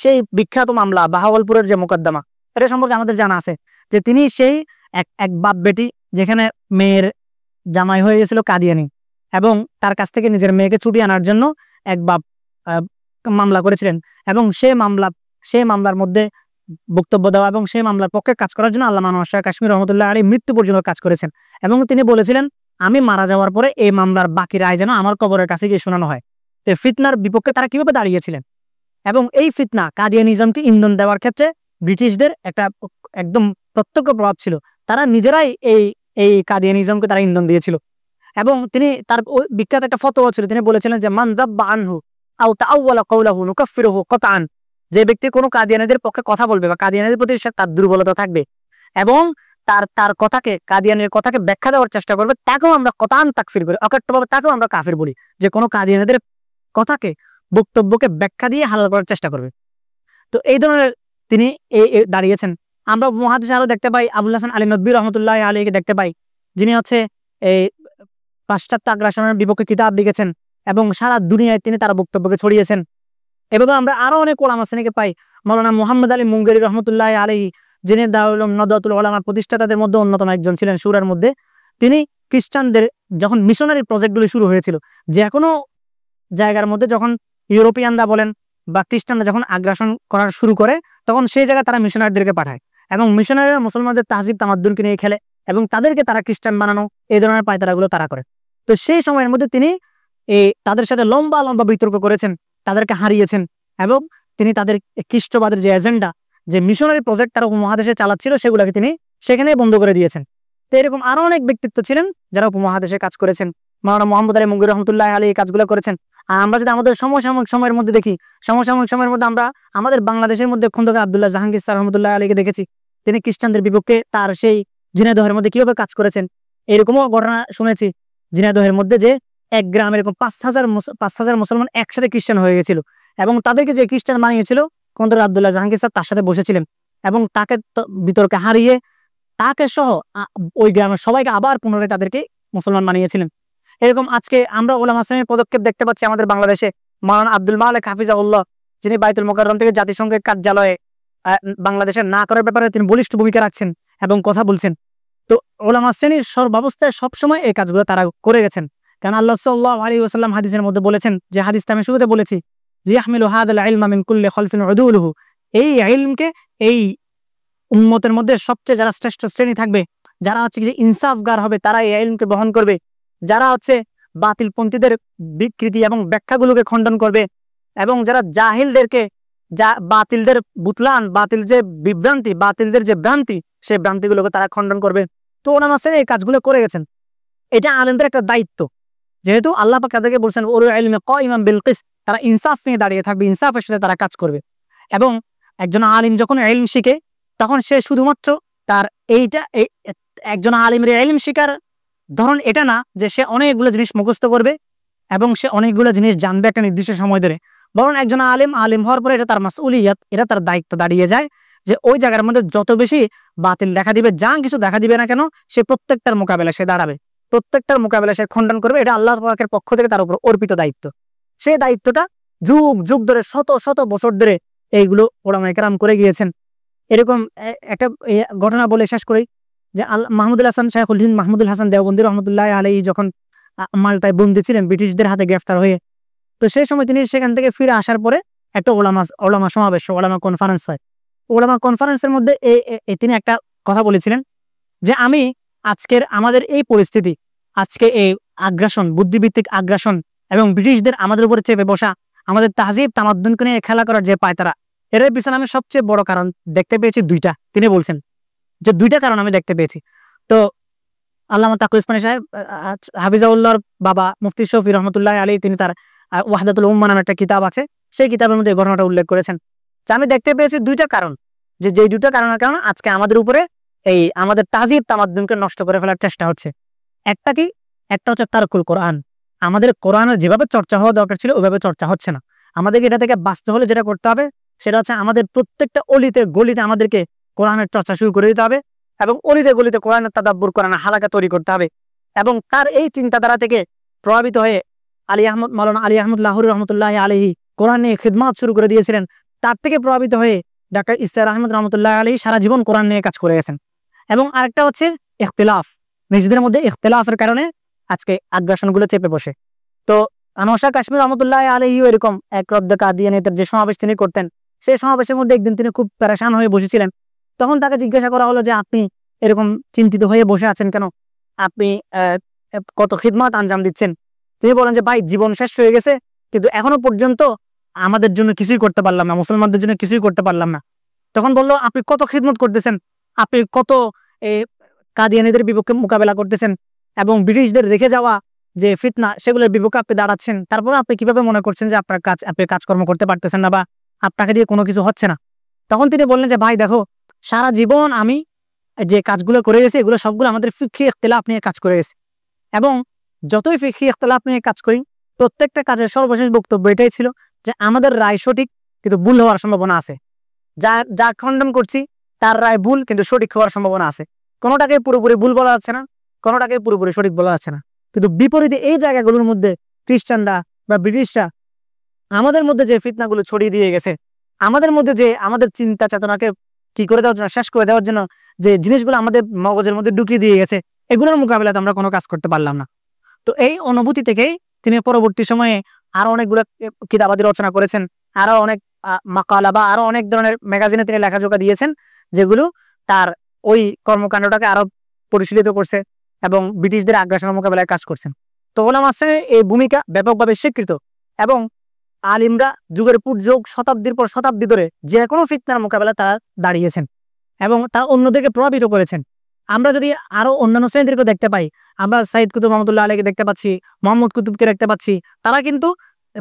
সেই বিখ্যাত মামলা বাহাওয়ালপুরের যে মোকদ্দমা, এটা সম্পর্কে আমাদের জানা আছে যে তিনি সেই এক বাপ বেটি, যেখানে মেয়ের জামাই হয়ে গেছিল কাদিয়ানি, এবং তার কাছ থেকে নিজের মেয়েকে ছুটিয়ে আনার জন্য এক বাপ মামলা করেছিলেন এবং সেই মামলার মধ্যে বক্তব্য দেওয়া এবং সেই মামলার পক্ষে কাজ করার জন্য আল্লামা আনোয়ার শাহ কাশ্মীরি রহমতুল্লাহ আলাইহি মৃত্যু পর্যন্ত কাজ করেছেন। এবং তিনি বলেছিলেন, আমি মারা যাওয়ার পরে এই মামলার বাকি রায় যেন আমার কবরের কাছে গিয়ে শোনানো হয়। তো ফিতনার বিপক্ষে তারা কিভাবে দাঁড়িয়েছিলেন এবং এই ফিতনা কাদিয়ানিজমকে ইন্ধন দেওয়ার ক্ষেত্রে ব্রিটিশদের একটা একদম প্রত্যক্ষ প্রভাব ছিল। তারা নিজেরাই এই কাদিয়ানিজমকে তারা ইন্ধন দিয়েছিল। এবং তিনি তার বিখ্যাত একটা ফতোয়া ছিল, তিনি বলেছিলেন যে মান যাব্বা আনহু আও তাআওয়ালা কাওলাহু নুকাফিরুহু কতআন, যে ব্যক্তি কোনো কাদিয়ানীদের পক্ষে কথা বলবে বা কাদিয়ানীদের প্রতি তার দুর্বলতা থাকবে এবং তার কথাকে, কাদিয়ানের কথাকে ব্যাখ্যা দেওয়ার চেষ্টা করবে, তাকেও আমরা কতআন তাকফির করি, অকট্টভাবে তাকেও আমরা কাফির বলি, যে কোনো কাদিয়ানীদের কথাকে, বক্তব্যকে ব্যাখ্যা দিয়ে হালাল করার চেষ্টা করবে। তো এই ধরনের তিনি দাঁড়িয়েছেন। আমরা মহাদেশে আরো দেখতে পাই আবুল হাসান আলী নদভী রহমতুল্লাহ আলাইহিকে দেখতে পাই, যিনি হচ্ছে এই পাশ্চাত্য আগ্রাসনের বিপক্ষে কিতাব লিখেছেন এবং সারা দুনিয়ায় তিনি তার বক্তব্যকে ছড়িয়েছেন। এভাবে আমরা আরো অনেক ওলামা শ্রেণীকে পাই। মাওলানা মুহাম্মদ আলী মুঙ্গেরি রহমতুল্লাহ আলাইহি, যিনি দারুল উলুম নদওয়াতুল উলামার প্রতিষ্ঠাতাদের মধ্যে অন্যতম একজন ছিলেন সুরার মধ্যে, তিনি খ্রিস্টানদের যখন মিশনারি প্রজেক্টগুলি শুরু হয়েছিল, যে কোনো জায়গার মধ্যে যখন ইউরোপিয়ানরা বলেন বা খ্রিস্টানরা যখন আগ্রাসন করা শুরু করে, তখন সেই জায়গায় তারা মিশনারিদেরকে পাঠায় এবং মিশনারিরা মুসলমানদের তাহজিব তামাদ্দুনকে নিয়ে খেলে এবং তাদেরকে তারা খ্রিস্টান বানানো, এই ধরনের পায়তারাগুলো তারা করে। তো সেই সময়ের মধ্যে তিনি তাদের সাথে লম্বা লম্বা বিতর্ক করেছেন, তাদেরকে হারিয়েছেন এবং তিনি তাদের খ্রিস্টবাদের যে এজেন্ডা, যে মিশনারি প্রজেক্ট তারা উপমহাদেশে চালাচ্ছিল, সেগুলোকে তিনি সেখানে বন্ধ করে দিয়েছেন। তো এরকম আরো অনেক ব্যক্তিত্ব ছিলেন যারা উপমহাদেশে কাজ করেছেন। মাওলানা মুহাম্মদ আলী মুঙ্গেরি রহমতুল্লাহ আলী এই কাজগুলো করেছেন। আর আমরা যদি আমাদের সমসাময়িক সময়ের মধ্যে দেখি, সমসাময়িক সময়ের মধ্যে আমরা আমাদের বাংলাদেশের মধ্যে খন্দকার আব্দুল্লাহ জাহাঙ্গীর স্যার রহমতুল্লাহ আলীকে দেখেছি, তিনি খ্রিস্টানদের বিপক্ষে তার সেই ঝিনাইদহের মধ্যে কিভাবে কাজ করেছেন। এরকমও ঘটনা শুনেছি ঝিনাইদহের মধ্যে, যে এক গ্রামের এরকম 5,000 মুসলমান একসাথে খ্রিস্টান হয়ে গেছিল এবং তাদেরকে যে খ্রিস্টান বানিয়েছিল খন্দকার আব্দুল্লাহ জাহাঙ্গীর স্যার তার সাথে বসেছিলেন এবং তাকে বিতর্কে হারিয়ে তাকে সহ ওই গ্রামের সবাইকে আবার পুনরায় তাদেরকে মুসলমান বানিয়েছিলেন। এরকম আজকে আমরা উলামা শ্রেণীর পদক্ষেপ দেখতে পাচ্ছি আমাদের বাংলাদেশে। মাওলানা আব্দুল মালিক হাফিজাহুল্লাহ, যিনি বাইতুল মোকাররম থেকে জাতিসংঘের কার্যালয়ে বাংলাদেশের না করার ব্যাপারে তিনি বলিষ্ঠ ভূমিকা রাখছেন এবং কথা বলছেন। তো উলামা শ্রেণীর সর্বাবস্থায় সবসময় এই কাজগুলো তারা করে গেছেন। কারণ আল্লাহ সাল্লাল্লাহু আলাইহি ওয়াসাল্লাম হাদিসের মধ্যে বলেছেন, যে হাদিসটা আমি শুরুতে বলেছি, যে ইয়াহমিলু হাদাল ইলমা মিন কুল্লি খালফিন উদুলুহু, এই ইলমকে এই উম্মতের মধ্যে সবচেয়ে যারা শ্রেষ্ঠ শ্রেণী থাকবে, যারা হচ্ছে যে ইনসাফগার হবে, তারা এই ইলমকে বহন করবে। যারা হচ্ছে বাতিলপন্থীদের বিকৃতি এবং ব্যাখ্যাগুলোকে খণ্ডন করবে এবং যারা জাহিলদেরকে, বাতিলদের বুতলান, বাতিল যে বিভ্রান্তি, বাতিলদের যে ভ্রান্তি, সেই ভ্রান্তিগুলোকে তারা খণ্ডন করবে। তো ওনারা এই কাজগুলো করে গেছেন। এটা আলেমদের একটা দায়িত্ব, যেহেতু আল্লাহ পাক তাদেরকে বলছেন উলুল ইলমি কাইমান বিল কিসত, তারা ইনসাফ নিয়ে দাঁড়িয়ে থাকবে, ইনসাফের সাথে তারা কাজ করবে। এবং একজন আলিম যখন ইলম শিখে, তখন সে শুধুমাত্র তার একজন আলিমের ইলম শিকার ধরন এটা না যে সে অনেকগুলো জিনিস মুখস্থ করবে এবং সে অনেকগুলো জিনিস জানবে একটা নির্দিষ্ট সময় ধরে, বরং একজন আলিম হওয়ার পরে এটা তার মাসউলিয়াত, এটা তার দায়িত্ব দাঁড়িয়ে যায় যে ওই জায়গার মধ্যে যত বেশি বাতিল দেখা দিবে, যা কিছু দেখা দিবে না কেন, সে প্রত্যেকটার মোকাবেলা সে দাঁড়াবে, প্রত্যেকটার মোকাবেলা সে খণ্ডন করবে। এটা আল্লাহ পাকের পক্ষ থেকে তার উপর অর্পিত দায়িত্ব। সেই দায়িত্বটা যুগ যুগ ধরে, শত শত বছর ধরে এইগুলো ওলামায়ে কেরাম করে গিয়েছেন। এরকম একটা ঘটনা বলে শেষ করি, যে মাহমুদুল হাসান, শাইখুল হিন্দ মাহমুদুল হাসান দেওবন্দি রহমতুল্লাহ আলাইহি যখন মাল্টায় বন্দী ছিলেন ব্রিটিশদের হাতে গ্রেফতার হয়ে, তো সেই সময় তিনি সেখান থেকে ফিরে আসার পরে একটা ওলামা সমাবেশ, ওলামা কনফারেন্স হয়। ওলামা কনফারেন্সের মধ্যে তিনি একটা কথা বলেছিলেন, যে আমি আজকের আমাদের এই পরিস্থিতি, আজকে এই আগ্রাসন, বুদ্ধিভিত্তিক আগ্রাসন এবং ব্রিটিশদের আমাদের উপরে চেপে বসা, আমাদের তাহজিব তামাদ্দুনকে নিয়ে খেলা করার যে পায়তারা, এর পিছনে আমি সবচেয়ে বড় কারণ দেখতে পেয়েছি দুইটা। তিনি বলছেন যে দুইটা কারণ আমি দেখতে পেয়েছি। তো আল্লামা তাকি উসমানী সাহেব হাফিজাউল্লাহর বাবা মুফতি শফি রহমতুল্লাহ আলাইহি, তিনি তার ওয়াহদাতুল উম্মাহ নামে একটা কিতাব আছে, সেই কিতাবের মধ্যে এই ঘটনাটা উল্লেখ করেছেন, যে আমি দেখতে পেয়েছি দুইটা কারণ, যে যেই দুইটা কারণের কারণে আজকে আমাদের উপরে এই আমাদের তাহজিব তামাদ্দুনকে নষ্ট করে ফেলার চেষ্টা হচ্ছে। একটা কি? একটা হচ্ছে তারকুল কোরআন। আমাদের কোরআনের যেভাবে চর্চা হওয়া দরকার ছিল ওইভাবে চর্চা হচ্ছে না। আমাদেরকে এটা থেকে বাঁচতে হলে যেটা করতে হবে সেটা হচ্ছে আমাদের প্রত্যেকটা অলিতে গলিতে আমাদেরকে কোরআনের চর্চা শুরু করে দিতে হবে এবং অলিতে গলিতে কোরআনের তাদাব্বুর, কোরআনের হালাকা তৈরি করতে হবে। এবং তার এই চিন্তাধারা থেকে প্রভাবিত হয়ে মাওলানা আলী আহমদ লাহোরী রহমতুল্লাহ আলাইহি কোরআন নিয়ে খিদমত শুরু করে দিয়েছিলেন। তার থেকে প্রভাবিত হয়ে ডাক্তার ইসরার আহমদ রহমতুল্লাহ আলাইহি সারা জীবন কোরআন নিয়ে কাজ করে গেছেন। এবং আরেকটা হচ্ছে ইখতিলাফ, নিজেদের মধ্যে ইখতিলাফের কারণে আজকে আগ্রাসনগুলো চেপে বসে। তো আনোয়ার কাশ্মীর রহমতুল্লাহ আলাইহিও এরকম এক রদ্দ কাদিয়ানীদের যে সমাবেশ তিনি করতেন, সেই সমাবেশের মধ্যে একদিন তিনি খুব পেরেশান হয়ে বসেছিলেন। তখন তাকে জিজ্ঞাসা করা হলো যে আপনি এরকম চিন্তিত হয়ে বসে আছেন কেন, আপনি কত খিদমত আঞ্জাম দিচ্ছেন। তিনি বলেন যে ভাই, জীবন শেষ হয়ে গেছে, কিন্তু এখনো পর্যন্ত আমাদের জন্য কিছুই করতে পারলাম না, মুসলমানদের জন্য কিছুই করতে পারলাম না। তখন বললো, আপনি কত খিদমত করতেছেন, আপনি কত কাদিয়ানীদের বিপক্ষে মোকাবেলা করতেছেন এবং ব্রিটিশদের রেখে যাওয়া যে ফিতনা, সেগুলোর বিপক্ষে আপনি দাঁড়াচ্ছেন, তারপরে আপনি কিভাবে মনে করছেন যে আপনি কাজকর্ম করতে পারতেছেন না বা আপনাকে দিয়ে কোনো কিছু হচ্ছে না। তখন তিনি বললেন যে ভাই দেখো, সারা জীবন আমি যে কাজগুলো করে গেছি এগুলো সবগুলো আমাদের ফিকহি ইখতিলাফ নিয়ে কাজ করে গেছি, এবং যতই ফিকহি ইখতিলাফ নিয়ে কাজ করি প্রত্যেকটা কাজের সর্বশেষ বক্তব্য এটাই ছিল যে আমাদের রায় সঠিক কিন্তু ভুল হওয়ার সম্ভাবনা আছে, যা খণ্ডন করছি তার রায় ভুল কিন্তু সঠিক হওয়ার সম্ভাবনা আছে। কোনোটাকে পুরোপুরি ভুল বলা যাচ্ছে না, কোনোটাকে পুরোপুরি সঠিক বলা যাচ্ছে না। কিন্তু বিপরীতে এই জায়গাগুলোর মধ্যে খ্রিস্টানরা বা ব্রিটিশরা আমাদের মধ্যে যে ফিতনাগুলো ছড়িয়ে দিয়ে গেছে, আমাদের মধ্যে যে আমাদের চিন্তা চেতনাকে কি করে দেওয়ার জন্য, শেষ করে দেওয়ার জন্য যে জিনিসগুলো আমাদের মগজের মধ্যে ঢুকিয়ে দিয়ে গেছে, এগুলোর মোকাবিলাতে আমরা কোনো কাজ করতে পারলাম না। তো এই অনুভূতি থেকেই তিনি পরবর্তী সময়ে আরো অনেকগুলো কিতাবাদি রচনা করেছেন, আরো অনেক মাকালা বা আরো অনেক ধরনের ম্যাগাজিনে তিনি লেখাজোখা দিয়েছেন, যেগুলো তার ওই কর্মকাণ্ডটাকে আরো পরিশীলিত করছে এবং ব্রিটিশদের আগ্রাসনের মোকাবেলায় কাজ করছেন। তো উলামা আসরের এই ভূমিকা ব্যাপকভাবে স্বীকৃত এবং আলিমরা যুগের পর যুগ, শতাব্দীর পর শতাব্দী ধরে যে কোনো ফিতনার মোকাবেলা তারা দাঁড়িয়েছেন এবং তা অন্যদেরকে প্রভাবিত করেছেন। আমরা যদি আরো অন্যান্য শ্রেণীদেরকে দেখতে পাই, আমরা সাইদ কুতুব রহমতুল্লাহ আলাইকে দেখতে পাচ্ছি, মোহাম্মদ কুতুবকে দেখতে পাচ্ছি, তারা কিন্তু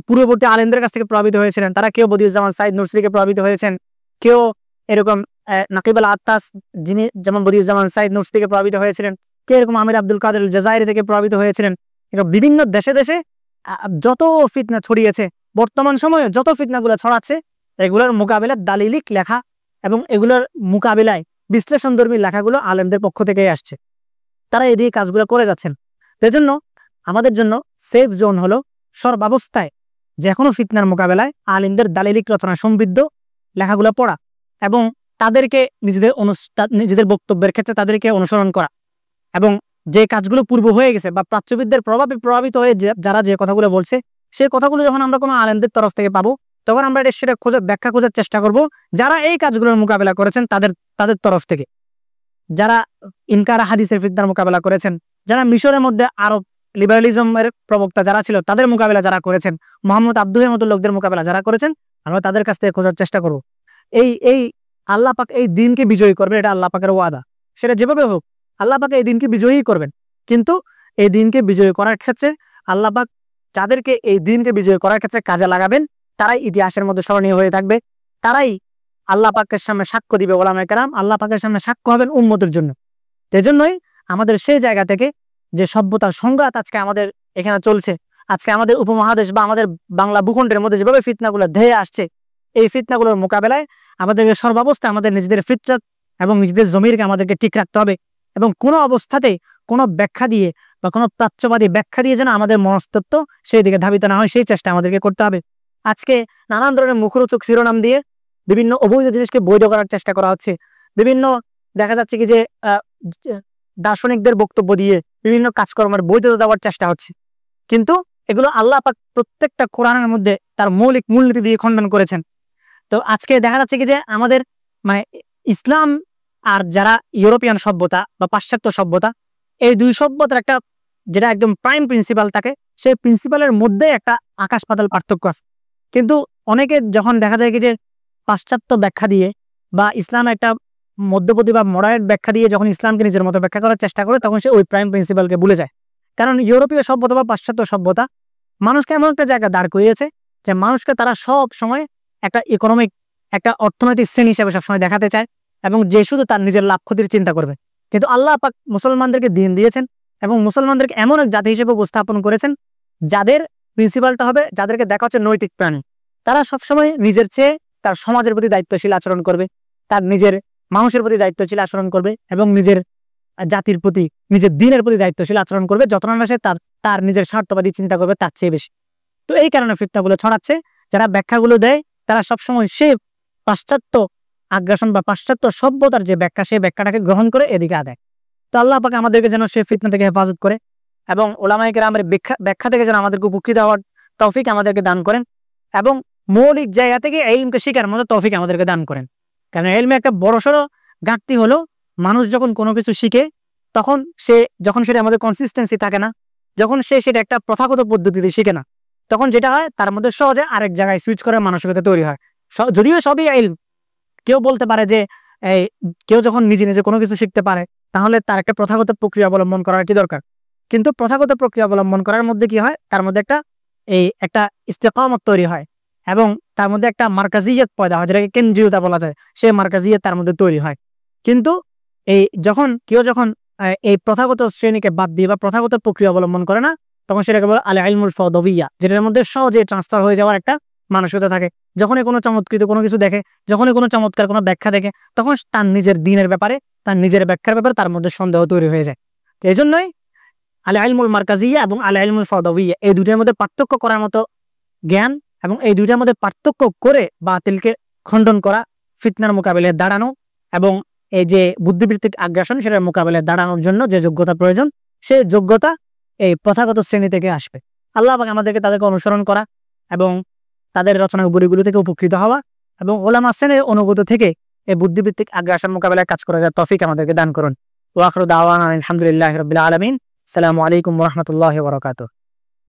পূর্ববর্তী আলেমদের কাছ থেকে প্রভাবিত হয়েছিলেন। তারা কেউ বদিউজ্জামান সাইদ নুরসিকে প্রভাবিত হয়েছেন, কেউ এরকম নাকিব আল আত্তাস যিনি যেমন বদিউজ্জামান সাইদ নুরসিকে প্রভাবিত হয়েছিলেন, কেউ এরকম আমির আব্দুল কাদের জাজাইরি থেকে প্রভাবিত হয়েছিলেন। বিভিন্ন দেশে দেশে যত ফিতনা ছড়িয়েছে, বর্তমান সময়ে যত ফিতনাগুলো ছড়াচ্ছে, এগুলোর মোকাবিলায় দালিলিক লেখা এবং এগুলোর মোকাবিলায় বিশ্লেষণধর্মী লেখাগুলো আলেমদের পক্ষ থেকেই আসছে। তারা এদিকে কাজগুলো করে যাচ্ছেন। সেজন্য আমাদের জন্য সেফ জোন হলো সর্বাবস্থায় যে কোনো ফিতনার মোকাবেলায় আলিমদের দালিলিক রচনা সমৃদ্ধ লেখাগুলো পড়া এবং তাদেরকে নিজেদের বক্তব্যের ক্ষেত্রে তাদেরকে অনুসরণ করা এবং যে কাজগুলো পূর্ব হয়ে গেছে বা প্রাচ্যবিদদের প্রভাবে প্রভাবিত হয়ে যারা যে কথাগুলো বলছে, সেই কথাগুলো যখন আমরা কোনো আলেমদের তরফ থেকে পাবো, তখন আমরা সেটা ব্যাখ্যা খোঁজার চেষ্টা করব যারা এই কাজগুলোর মোকাবেলা করেছেন তাদের তরফ থেকে, যারা ইনকার হাদিসের ফিতনার মোকাবেলা করেছেন, যারা মিশরের মধ্যে আরব লিবারালিজমের প্রবক্তা যারা ছিল তাদের মোকাবেলা যারা করেছেন, মোহাম্মদ আব্দুহের মতো লোকদের মোকাবেলা যারা করেছেন, আমরা তাদের কাছ থেকে খোঁজার চেষ্টা করব। এই আল্লাহ পাক এই দিনকে বিজয়ী করবেন, এটা আল্লাহ পাকের ওয়াদা। সেটা যেভাবে হোক আল্লাহ পাক এই দিনকে বিজয়ী করবেন, কিন্তু এই দিনকে বিজয়ী করার ক্ষেত্রে আল্লাহ পাক যাদেরকে এই দিনকে বিজয় করার ক্ষেত্রে কাজে লাগাবেন, তারাই ইতিহাসের মধ্যে স্মরণীয় হয়ে থাকবে, তারাই আল্লাহ পাকের সামনে সাক্ষ্য দিবে ওলামায়ে কেরাম, আল্লাহ পাকের সামনে সাক্ষ্য হবেন উম্মতের জন্য। এজন্যই আমাদের সেই জায়গা থেকে যে সভ্যতার সংঘাত আজকে আমাদের এখানে চলছে, আজকে আমাদের উপমহাদেশ বা আমাদের বাংলা ভূখণ্ডের মধ্যে যেভাবে ফিতনাগুলো ধেয়ে আসছে, এই ফিতনাগুলোর মোকাবেলায় আমাদেরকে সর্বাবস্থায় আমাদের নিজেদের ফিতরত এবং নিজেদের জমিরকে আমাদেরকে ঠিক রাখতে হবে এবং কোনো অবস্থাতে কোনো ব্যাখ্যা দিয়ে বা কোনো প্রাচ্যবাদী ব্যাখ্যা দিয়ে যেন আমাদের মনস্তত্ব সেই দিকে ধাবিত না হয়, সেই চেষ্টা আমাদেরকে করতে হবে। আজকে নানান ধরনের মুখরোচক শিরোনাম দিয়ে বিভিন্ন অবৈধ জিনিসকে বৈধ করার চেষ্টা করা হচ্ছে, বিভিন্ন দেখা যাচ্ছে কি যে দার্শনিকদের বক্তব্য দিয়ে বিভিন্ন কাজকর্মের বৈধতা দেওয়ার চেষ্টা হচ্ছে, কিন্তু এগুলো আল্লাহ পাক প্রত্যেকটা কোরআনের মধ্যে তার মৌলিক মূলনীতি দিয়ে খণ্ডন করেছেন। তো আজকে দেখা যাচ্ছে কি যে আমাদের মানে ইসলাম আর যারা ইউরোপিয়ান সভ্যতা বা পাশ্চাত্য সভ্যতা, এই দুই সভ্যতার একটা যেটা একদম প্রাইম প্রিন্সিপাল থাকে, সেই প্রিন্সিপালের মধ্যে একটা আকাশ পাতাল পার্থক্য আছে। কিন্তু অনেকে যখন দেখা যায় কি যে পাশ্চাত্য ব্যাখ্যা দিয়ে বা ইসলাম একটা মধ্যপতি বা মডারেট ব্যাখ্যা দিয়ে যখন ইসলামকে নিজের মতো ব্যাখ্যা করার চেষ্টা করে, তখন সে ওই প্রাইম প্রিন্সিপালকে ভুলে যায়। কারণ ইউরোপীয় সভ্যতা বা পাশ্চাত্য সভ্যতা মানুষকে এমন একটা জায়গায় দাঁড় করিয়েছে যে মানুষকে তারা সব সময় একটা ইকোনমিক, একটা অর্থনৈতিক শ্রেণী হিসেবে সবসময় দেখাতে চায় এবং যে শুধু তার নিজের লাভ ক্ষতির চিন্তা করবে। কিন্তু আল্লাহ পাক মুসলমানদেরকে দিন দিয়েছেন এবং মুসলমানদেরকে এমন এক জাতি হিসেবে উপস্থাপন করেছেন যাদের প্রিন্সিপালটা হবে, যাদেরকে দেখা হচ্ছে নৈতিক প্রাণী। তারা সবসময় নিজের চেয়ে তার সমাজের প্রতি দায়িত্বশীল আচরণ করবে, তার নিজের মানুষের প্রতি দায়িত্বশীল আচরণ করবে এবং নিজের জাতির প্রতি, নিজের দিনের প্রতি দায়িত্বশীল আচরণ করবে, যতটা না সে তার নিজের স্বার্থবাদী চিন্তা করবে তার চেয়ে বেশি। তো এই কারণে ফিতনাগুলো ছড়াচ্ছে। যারা ব্যাখ্যাগুলো দেয় তারা সবসময় সে পাশ্চাত্য আগ্রাসন বা পাশ্চাত্য সভ্যতার যে ব্যাখ্যা, সেই ব্যাখ্যাটাকে গ্রহণ করে এদিকে আদায়। তো আল্লাহ পাক আমাদেরকে যেন সে ফিতনা থেকে হেফাজত করে এবং ওলামায়ে কেরামের ব্যাখ্যা থেকে যেন আমাদেরকে উপকৃত হওয়ার তৌফিক আমাদেরকে দান করেন এবং মৌলিক জায়গা থেকে ইলমকে শিখার মতো তৌফিক আমাদেরকে দান করেন। কারণ ইলমে একটা বড়সড় ঘাটতি হলো মানুষ যখন কোনো কিছু শিখে তখন যখন সেটা আমাদের কনসিস্টেন্সি থাকে না, যখন সেটা একটা প্রথাগত পদ্ধতিতে শিখে না, তখন যেটা হয় তার মধ্যে সহজে আরেক জায়গায় সুইচ করার মানসিকতা তৈরি হয়। যদিও সবই ইলম, কেউ বলতে পারে যে কেউ যখন নিজে নিজে কোনো কিছু শিখতে পারে তাহলে তার একটা প্রথাগত প্রক্রিয়া অবলম্বন করার কি দরকার। কিন্তু প্রথাগত প্রক্রিয়া অবলম্বন করার মধ্যে কি হয়, তার মধ্যে একটা ইস্তেকামত তৈরি হয় এবং তার মধ্যে একটা মার্কাজিয়ত পয়দা হয়, যেটাকে কেন্দ্রীয়তা বলা যায়, সেই মার্কাজিয়ত তার মধ্যে তৈরি হয়। কিন্তু যখন এই প্রথাগত শ্রেণীকে বাদ দিয়ে বা প্রথাগত প্রক্রিয়া অবলম্বন করে না, তখন সেটাকে বলে আল ইলমুল ফাওদাবিয়্যা, যেটার মধ্যে সহজে ট্রান্সফার হয়ে যাওয়ার একটা মানসিকতা থাকে। যখনই কোনো চমৎকৃত কোনো কিছু দেখে, যখনই কোনো চমৎকার কোনো ব্যাখ্যা দেখে, তখন তার নিজের দিনের ব্যাপারে, তার নিজের ব্যাখ্যার ব্যাপারে তার মধ্যে সন্দেহ তৈরি হয়ে যায়। তো এই জন্যই আল ইলমুল মারকাজিয়্যা এবং আল ইলমুল ফাওদাবিয়্যা এই দুটোর মধ্যে পার্থক্য করার মতো জ্ঞান এবং এই দুইটার মধ্যে পার্থক্য করে বাতিলকে খণ্ডন করা, ফিতনার মোকাবিলায় দাঁড়ানো এবং এই যে বুদ্ধিবৃত্তিক আগ্রাসন সেটার মোকাবিলায় দাঁড়ানোর জন্য যে যোগ্যতা প্রয়োজন, সেই যোগ্যতা এই প্রথাগত শ্রেণী থেকে আসবে। আল্লাহ পাক আমাদেরকে তাদেরকে অনুসরণ করা এবং তাদের রচনা বইগুলো থেকে উপকৃত হওয়া এবং ওলামা শ্রেণীর অনুভূত থেকে এই বুদ্ধিবৃত্তিক আগ্রাসন মোকাবিলায় কাজ করার তৌফিক আমাদেরকে দান করুন। ওয়া আখিরু দাওয়ানা আলহামদুলিল্লাহি রাব্বিল আলামিন। আসসালামু আলাইকুম ওয়া রাহমাতুল্লাহি ওয়া বারাকাতুহু।